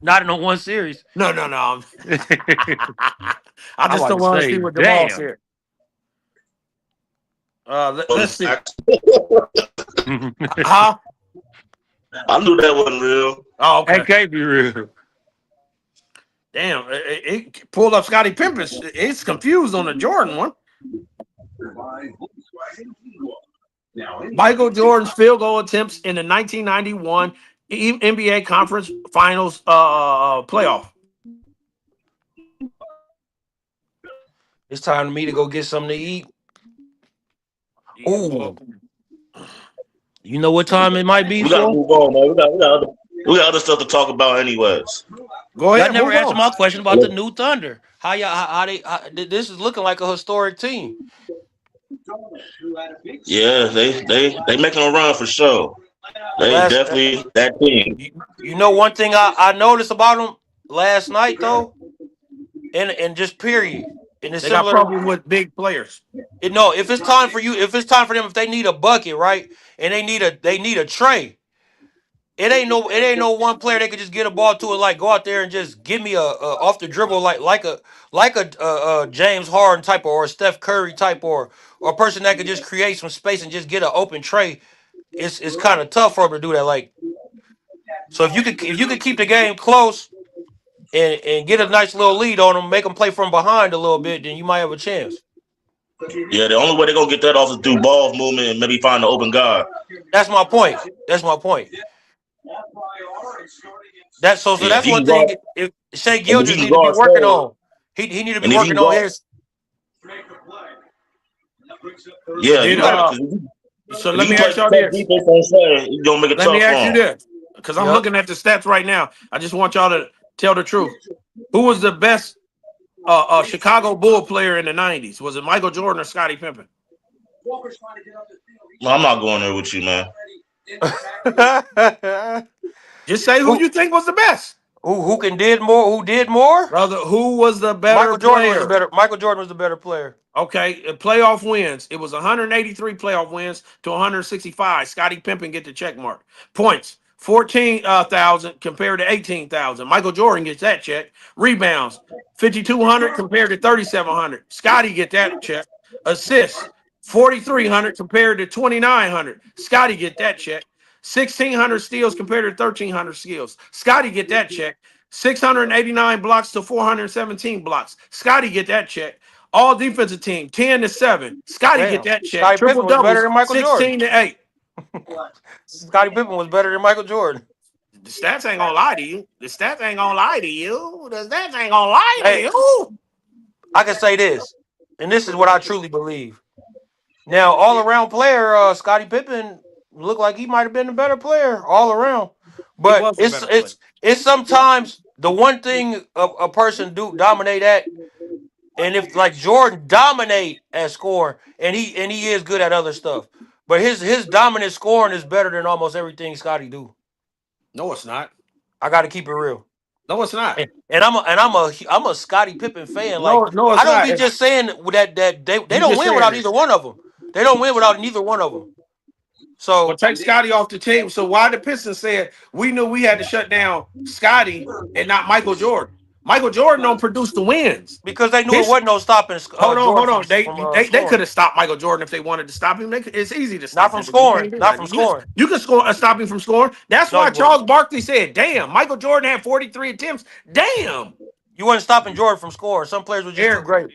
A: not in a one series.
B: No. I just don't want to see what the
A: damn.
B: ball said. Let's see. Huh?
C: I knew that wasn't real.
B: Oh, okay.
A: That can't be real.
B: Damn, it pulled up Scottie Pippen. It's confused on the Jordan one. Michael Jordan's field goal attempts in the 1991 NBA Conference Finals playoff.
A: It's time for me to go get something to eat. Ooh. You know what time it might be
C: We gotta
A: for?
C: move on, man. We got other stuff to talk about anyways.
B: Go ahead.
A: Y'all never
B: move
A: answered
B: on.
A: my question about the new Thunder. This is looking like a historic team.
C: Yeah, they making a run for sure. They definitely that team.
A: You know one thing I noticed about them last night though, and just period. And it's
B: They got
A: similar.
B: problems with big players.
A: If it's time for them, if they need a bucket, right, and they need a tray, it ain't no one player that could just get a ball to it, like go out there and just give me a off the dribble like a James Harden type or a Steph Curry type or a person that could just create some space and just get an open tray. It's kind of tough for him to do that. Like, so if you could keep the game close and get a nice little lead on them, make them play from behind a little bit, then you might have a chance.
C: Yeah, the only way they're gonna get that off is through ball movement and maybe find an open guy.
A: That's my point. That's my point. That's
C: Yeah,
A: that's one thing. If Shea Gilgeous need to be working on, he need to be working on his.
C: Yeah, you
B: Did,
C: gotta.
B: So let me ask y'all this.
C: You gonna make it
B: Let
C: tough
B: me
C: for
B: ask you
C: him.
B: this, because I'm
A: Yep.
B: looking at the stats right now. I just want y'all to tell the truth. Who was the best Chicago Bull player in the 90s? Was it Michael Jordan or Scottie Pippen?
C: No, I'm not going there with you, man.
B: Just say who you think was the best.
A: Who did more?
B: Brother, who was the better
A: Michael Jordan
B: player?
A: was the better. Michael Jordan was the better player.
B: Okay, playoff wins. It was 183 playoff wins to 165. Scottie Pippen get the check mark. Points, 14,000 compared to 18,000. Michael Jordan gets that check. Rebounds, 5,200 compared to 3,700. Scottie get that check. Assists, 4,300 compared to 2,900. Scottie get that check. 1,600 steals compared to 1,300 steals. Scottie get that check. 689 blocks to 417 blocks. Scottie get that check. All defensive team, 10-7. Scottie get that check.
A: Scottie Pippen
B: Triple
A: was better
B: doubles,
A: than Michael Jordan.
B: 16-8.
A: Scottie Pippen was better than Michael Jordan.
B: The stats ain't gonna lie to you. The stats ain't gonna lie to you. The stats ain't gonna lie to you.
A: I can say this, and this is what I truly believe. Now, all around player, Scottie Pippen looked like he might have been a better player all around. But
B: was a better player.
A: it's sometimes the one thing a person do dominate at, and if like Jordan dominate at scoring, and he is good at other stuff, but his dominant scoring is better than almost everything Scottie do.
B: No, it's not.
A: I got to keep it real.
B: No, it's not.
A: And I'm a Scottie Pippen fan. Like
B: No, it's
A: I don't
B: not.
A: be just saying that they don't
B: just
A: win
B: saying
A: without
B: it.
A: either one of them. They don't win without neither one of them. So
B: Well, take Scottie off the team. So why the Pistons said we knew we had to shut down Scottie and not Michael Jordan? Michael Jordan don't produce the wins.
A: because they knew it wasn't no stopping.
B: Hold on.
A: Jordan
B: They
A: scoring.
B: could have stopped Michael Jordan if they wanted to stop him. It's easy to
A: Not
B: stop
A: from
B: him, but you
A: scoring.
B: can't do
A: Not
B: that.
A: from
B: You-
A: scoring.
B: You can stop him from scoring. That's
A: No,
B: why
A: you
B: Charles Barkley said, "Damn, Michael Jordan had 43 attempts. Damn."
A: You wasn't stopping Jordan from scoring. Some players were just too great.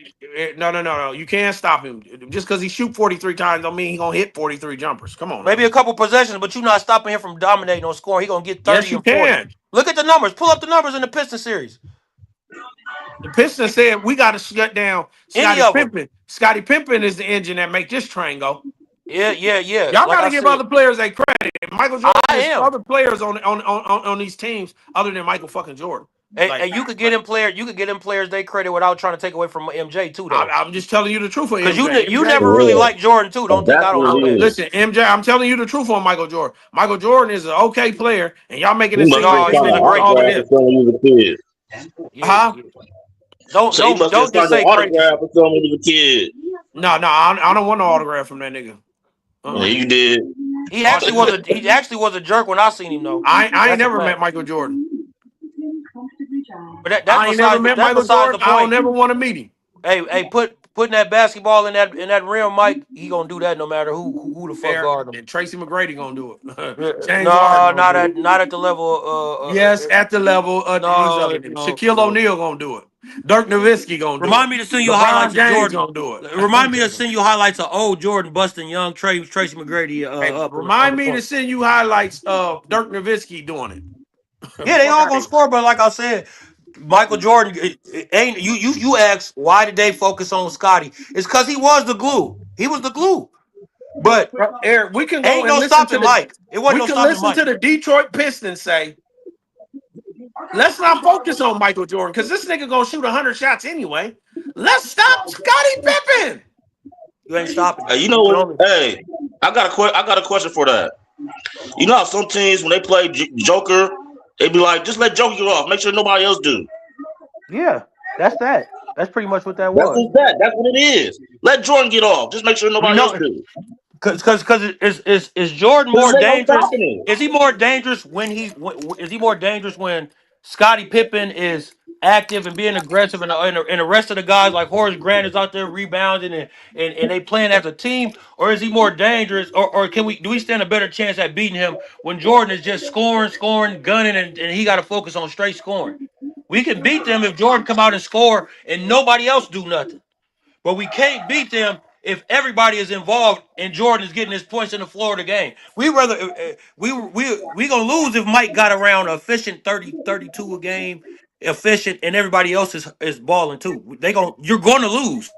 B: No. You can't stop him. Just because he shoot 43 times don't mean he's gonna hit 43 jumpers. Come on.
A: Maybe a couple possessions, but you're not stopping him from dominating on scoring. He gonna get 30
B: Yes, you
A: and 40.
B: can.
A: Look at the numbers. Pull up the numbers in the Pistons series.
B: The Pistons said we got to shut down
A: Any
B: Scottie
A: of 'em.
B: Pippen. Scottie Pippen is the engine that make this train go.
A: Yeah.
B: Y'all
A: Like
B: got to
A: I
B: give
A: said,
B: other players a credit. Michael Jordan
A: I
B: is
A: am.
B: other players on these teams other than Michael fucking Jordan.
A: And you could get in players. You could get in players they credit without trying to take away from MJ too, though.
B: I'm just telling you the truth.
A: Because you
B: MJ.
A: never really liked Jordan too. Don't think I don't know that.
B: Listen, MJ, I'm telling you the truth on Michael Jordan. Michael Jordan is an okay player, and y'all making it
C: He
B: seem
C: must
B: like
A: he's been a great
B: all of
A: player.
B: this.
C: when he was a kid.
B: Huh?
A: Don't
C: So he must
A: just
C: have signed
A: say
C: an
A: crazy.
C: autograph or something when he was a kid.
B: No, I don't want no autograph from that nigga.
C: Yeah, you did.
A: He actually was a jerk when I seen him though.
B: I
A: That's a
B: ain't never
A: fact.
B: met Michael Jordan.
A: But that's
B: I ain't never met Michael Jordan.
A: the
B: I don't
A: point.
B: never want to meet him.
A: Hey, putting that basketball in that rim, Mike. He gonna do that no matter who the fuck guard him.
B: And Tracy McGrady gonna do it.
A: No, not at the level.
B: Yes, at the level of
A: No,
B: these other niggas.
A: no,
B: Shaquille
A: no.
B: O'Neal gonna do it. Dirk Nowitzki gonna do it.
A: Remind me to send you
B: LeBron
A: highlights of
B: James
A: Jordan.
B: gonna do it.
A: Remind me to send you highlights of old Jordan busting young Tracy McGrady.
B: Remind me to send you highlights of Dirk Nowitzki doing it.
A: Yeah, they all gonna score, but like I said, Michael Jordan it ain't you ask why did they focus on Scottie? It's because he was the glue. He was the glue. But
B: Eric, we can go
A: ain't
B: and
A: no
B: listen
A: stopping
B: to
A: Mike. It
B: We
A: wasn't no
B: can
A: stopping
B: listen
A: Mike.
B: to the Detroit Pistons say, let's not focus on Michael Jordan because this nigga gonna shoot 100 shots anyway. Let's stop Scottie Pippen.
A: You ain't stopping.
C: Hey, you know what? Hey, I got a question for that. You know how some teams when they play Joker, they be like, just let Joker get off. Make sure nobody else do.
A: Yeah, that's that. That's pretty much what that
C: That's
A: was.
C: just that. That's what it is. Let Jordan get off. Just make sure nobody else do.
A: Because is Jordan
C: This
A: more
C: ain't no
A: dangerous?
C: stopping it.
A: Is he more dangerous is he more dangerous when Scottie Pippen is active and being aggressive and the rest of the guys like Horace Grant is out there rebounding and they playing as a team, or is he more dangerous, or do we stand a better chance at beating him when Jordan is just scoring, gunning, and he got to focus on straight scoring? We can beat them if Jordan come out and score and nobody else do nothing. But we can't beat them if everybody is involved and Jordan is getting his points in the floor of the game. We gonna lose if Mike got around efficient 30-32 a game, efficient, and everybody else is balling too. You're gonna lose.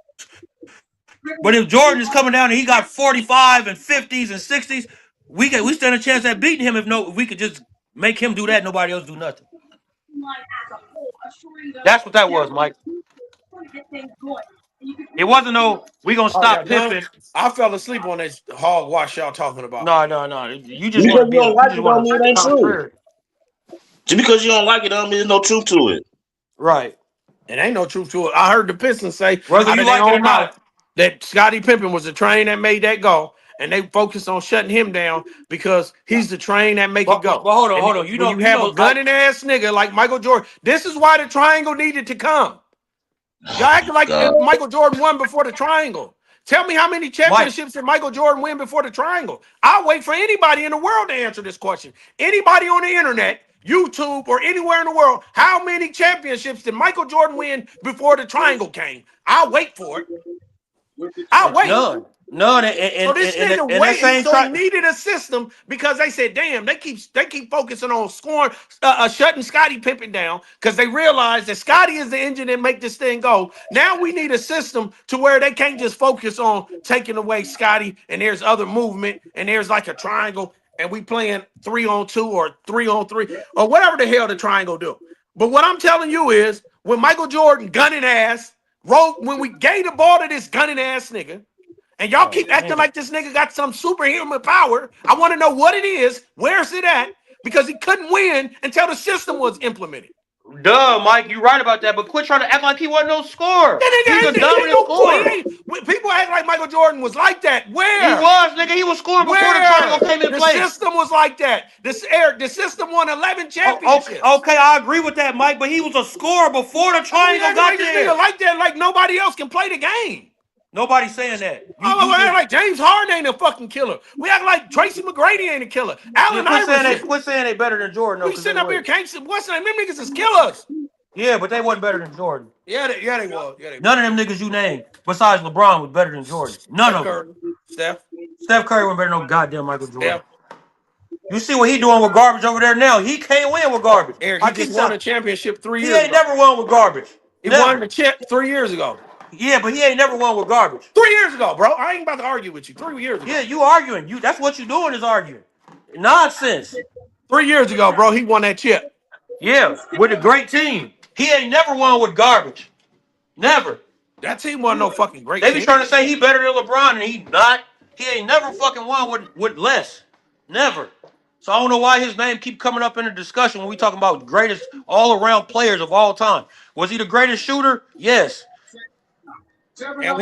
A: But if Jordan is coming down and he got 45 and 50s and 60s, we stand a chance at beating him if we could just make him do that, nobody else do nothing. That's what that was, Mike. It wasn't we gonna
B: Oh, yeah,
A: stop
B: done.
A: Pippen.
B: I fell asleep on this hogwash y'all talking about.
A: No. You just
C: Because
A: want to
C: you don't like
A: you
C: it,
A: just
C: don't
A: want
C: mean it
A: to
C: ain't true.
A: contrary.
C: Just because you don't like it, don't mean there's no truth to it.
A: Right.
B: It ain't no truth to it. I heard the Pistons say
A: Whether
B: out
A: you
B: of their
A: like it or
B: own mouth
A: not.
B: that Scottie Pippen was the train that made that go, and they focused on shutting him down because he's the train that make it go.
A: But hold
B: And
A: on.
B: when you have a gunning ass nigga like Michael Jordan, this is why the triangle needed to come. Y'all acting like
C: God.
B: Michael Jordan won before the triangle. Tell me how many championships did Michael Jordan win before the triangle? I'll wait for anybody in the world to answer this question. Anybody on the internet, YouTube, or anywhere in the world, how many championships did Michael Jordan win before the triangle came? I'll wait for it. I'll wait.
A: None.
B: So this nigga
A: and that
B: waited,
A: same
B: so he needed a system because they said, damn, they keep focusing on scoring, shutting Scottie Pippen down because they realized that Scottie is the engine that make this thing go. Now we need a system to where they can't just focus on taking away Scottie and there's other movement and there's like a triangle and we playing 3-on-2 or 3-on-3 or whatever the hell the triangle do. But what I'm telling you is when Michael Jordan gunning ass, when we gave the ball to this gunning ass nigga, and y'all keep acting like this nigga got some superhuman power. I want to know what it is. Where's it at? Because he couldn't win until the system was implemented.
A: Duh, Mike, you right about that, but quit trying to act like he wasn't no scorer. He's a dominant scorer.
B: People act like Michael Jordan was like that. Where?
A: He was, nigga. He was scoring before the triangle came in place.
B: The system was like that. The system won 11 championships.
A: Okay, I agree with that, Mike, but he was a scorer before the triangle got there.
B: Like that, like nobody else can play the game.
A: Nobody's saying that.
B: We act like James Harden ain't a fucking killer. We act like Tracy McGrady ain't a killer. Allen Iverson.
A: Quit saying they better than Jordan.
B: We sitting up here, what's the name? Them niggas is killers.
A: Yeah, but they wasn't better than Jordan.
B: Yeah, they was.
A: None of them niggas you named, besides LeBron, was better than Jordan. None of them. Steph Curry wasn't better than no goddamn Michael Jordan. You see what he doing with garbage over there now? He can't win with garbage.
B: Eric, he just won a championship 3 years ago.
A: He ain't never won with garbage.
B: He won the chip 3 years ago.
A: Yeah, but he ain't never won with garbage.
B: 3 years ago, bro. I ain't about to argue with you. 3 years ago.
A: Yeah, you arguing. That's what you doing is arguing. Nonsense.
B: 3 years ago, bro, he won that chip.
A: Yeah, with a great team. He ain't never won with garbage. Never.
B: That team wasn't no fucking great
A: team.
B: They
A: be trying to say he better than LeBron, and he not. He ain't never fucking won with less. Never. So I don't know why his name keep coming up in the discussion when we talking about greatest all-around players of all time. Was he the greatest shooter? Yes.
B: And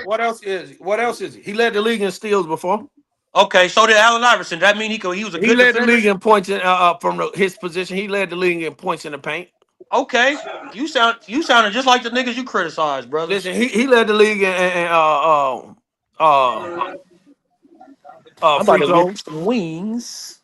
B: what else is he? He led the league in steals before.
A: Okay, so did Allen Iverson. That mean he was a good
B: led
A: defender?
B: The league in points from his position. He led the league in points in the paint.
A: Okay, you sounded just like the niggas you criticized, brother.
B: Listen, he led the league in free throws.
A: Wings.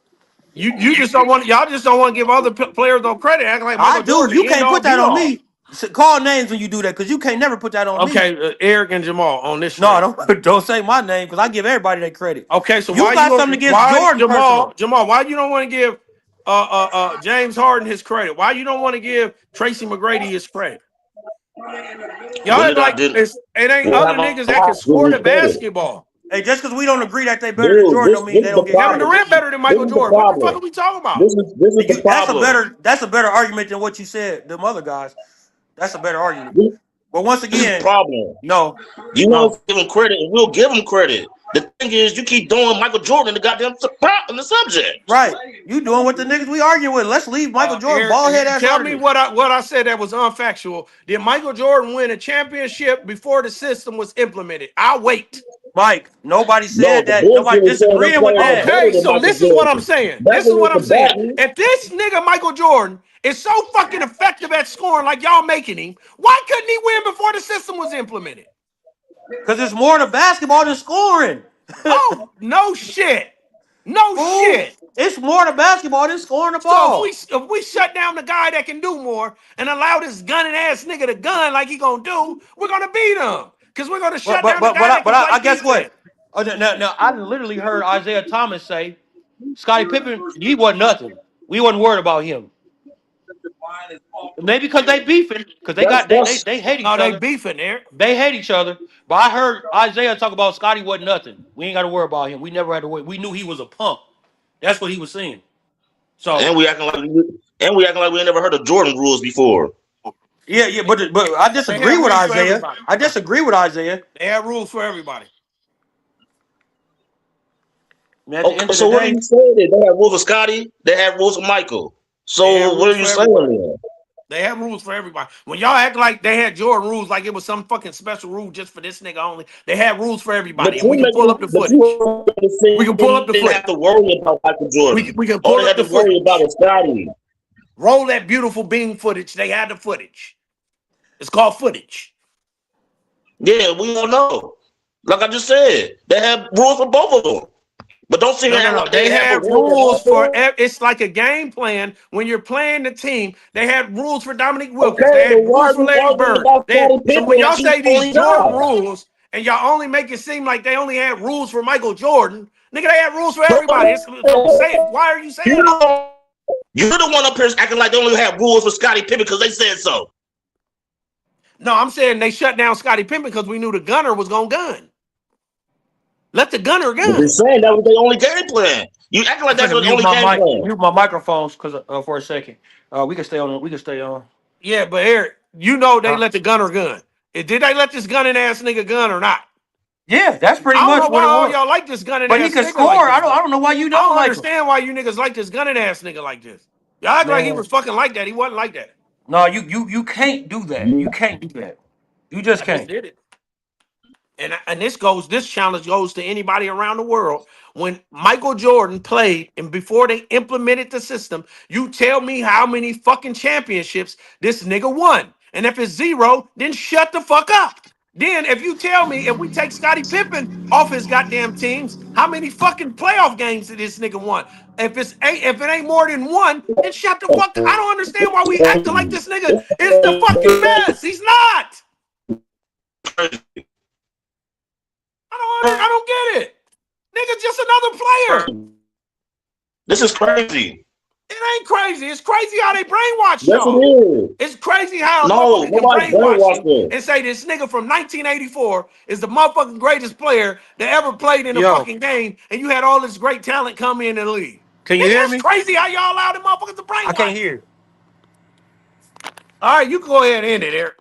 B: You just don't want y'all just don't want to give other players no credit. Acting like Michael Jordan.
A: You can't put that on me. Call names when you do that because you can't never put that on me.
B: Okay, Eric and Jamal on this.
A: No, don't say my name because I give everybody their credit.
B: Okay, so
A: you
B: why
A: got something against Jordan?
B: Jamal, why you don't want to give James Harden his credit? Why you don't want to give Tracy McGrady his credit? Y'all act like it ain't other niggas that can score the basketball.
A: Hey, just because we don't agree that they better than Jordan don't mean they don't get
B: Kevin Durant better than Michael Jordan. What the fuck are we talking about?
C: This is the problem.
A: That's a better argument than what you said, them other guys. That's a better argument. But once again,
C: this is the problem.
A: No.
C: You won't give him credit, and we'll give him credit. The thing is, you keep doing Michael Jordan the goddamn in the subject.
A: Right. You doing what the niggas we arguing with. Let's leave Michael Jordan bald head ass.
B: Tell me what I said that was unfactual. Did Michael Jordan win a championship before the system was implemented? I'll wait.
A: Mike, nobody
C: No,
A: said
C: the
A: that.
C: bullshit
A: Nobody
C: was saying them
A: disagreeing with
C: players are
A: that.
C: better
B: Okay,
C: than
B: so
C: Michael
B: this is what I'm
C: Jordan.
B: saying.
C: That
B: This is what
C: was
B: I'm
C: the
B: saying.
C: battle.
B: If this nigga Michael Jordan is so fucking effective at scoring like y'all making him, why couldn't he win before the system was implemented?
A: Because it's more to basketball than scoring.
B: Oh, no shit. No
A: Fool.
B: shit.
A: It's more to basketball than scoring the
B: So
A: ball.
B: if we shut down the guy that can do more and allow this gunning ass nigga to gun like he gonna do, we're gonna beat him. Because we're gonna shut down the guy that can play
A: I guess
B: defense.
A: what? Oh, now, I literally heard Isaiah Thomas say, Scottie Pippen, he wasn't nothing. We wasn't worried about him. Maybe because they beefing, because
C: That's
A: they hate
B: Oh,
A: each
B: they
A: other.
B: beefing there.
A: They hate each other. But I heard Isaiah talk about Scottie wasn't nothing. We ain't got to worry about him. We never had to worry. We knew he was a punk. That's what he was saying. So
C: and we acting like we ain't never heard of Jordan rules before.
A: yeah, but I
B: They
A: disagree
B: have
A: with
B: rules for
A: Isaiah.
B: everybody.
A: I disagree with Isaiah.
B: They have rules for everybody.
A: I mean, at the end
C: Okay,
A: of
C: so
A: the
C: what are
A: day,
C: you saying? Then? They have rules for Scotty. They have rules for Michael.
B: They have
C: So what
B: rules
C: are you
B: for
C: saying?
B: everybody.
C: Then?
B: They have rules for everybody. When y'all act like they had Jordan rules, like it was some fucking special rule just for this nigga only, they had rules for everybody, and we can pull up the
C: But
B: footage.
C: you
B: We can pull up the
C: didn't
B: footage.
C: have to worry about Michael Jordan.
B: We can
C: All
B: pull
C: they
B: up
C: had
B: the
C: to worry
B: footage.
C: about is Scotty.
B: Roll that beautiful Bing footage. They had the footage. It's called footage.
C: Yeah, we all know. Like I just said, they have rules for both of them. But don't sit here and act
B: No.
C: like
B: They
C: have
B: have
C: rules
B: rules
C: for
B: for.
C: all of them.
B: It's like a game plan when you're playing the team. They had rules for Dominique Wilkins.
C: Okay,
B: They
C: then
B: had
C: why
B: rules
C: are
B: for
C: we
B: Larry
C: arguing
B: Bird.
C: about Scottie
B: So
C: Pippen
B: when
C: like
B: y'all
C: he's
B: say
C: the
B: these
C: only
B: Jordan
C: guy?
B: rules and y'all only make it seem like they only had rules for Michael Jordan, nigga, they had rules for everybody. So say it. Why are you saying
C: You're
B: that?
C: the one up here acting like they only have rules for Scottie Pippen because they said so.
B: No, I'm saying they shut down Scottie Pippen because we knew the gunner was gonna gun. Let the gunner
C: But they're
B: gun.
C: saying that was their only game plan. You acting like
A: I'm
C: that's
A: finna
C: the only game plan.
A: mute my microphones because for a second. We can stay on. We can stay on.
B: Yeah, but Eric, you know they
A: Uh,
B: let the gunner gun. Did they let this gunning ass nigga gun or not?
A: yeah, that's pretty
B: I don't
A: much
B: know
A: what
B: why
A: it
B: all
A: was.
B: y'all like this gunning
A: But he
B: ass
A: could
B: nigga like
A: score.
B: this,
A: I
B: though.
A: don't know why you
B: I
A: don't
B: don't
A: like him.
B: understand why you niggas like this gunning ass nigga like this. Y'all act like he
A: Man,
B: was fucking like that. He wasn't like that.
A: no, you can't do that. You can't do that. You just
B: I just
A: can't.
B: did it. And this challenge goes to anybody around the world. When Michael Jordan played and before they implemented the system, you tell me how many fucking championships this nigga won. And if it's 0, then shut the fuck up. Then if you tell me if we take Scottie Pippen off his goddamn teams, how many fucking playoff games did this nigga won? If it's 8, if it ain't more than 1, then shut the fuck. I don't understand why we acting like this nigga is the fucking best. He's not. I don't get it. Nigga's just another player.
C: This is crazy.
B: It ain't crazy. It's crazy how they brainwash
C: Yes, it
B: y'all.
C: is.
B: It's crazy how a
C: No,
B: motherfucker can
C: nobody
B: brainwash
C: brainwashed
B: you
C: them.
B: and say this nigga from 1984 is the motherfucking greatest player that ever played in a
A: Yo,
B: fucking game, and you had all this great talent come in the league.
A: can you
B: Nigga,
A: hear
B: that's
A: me?
B: crazy how y'all allow them motherfuckers to
A: I can't
B: brainwash you.
A: hear.
B: All right, you can go ahead and end it, Eric.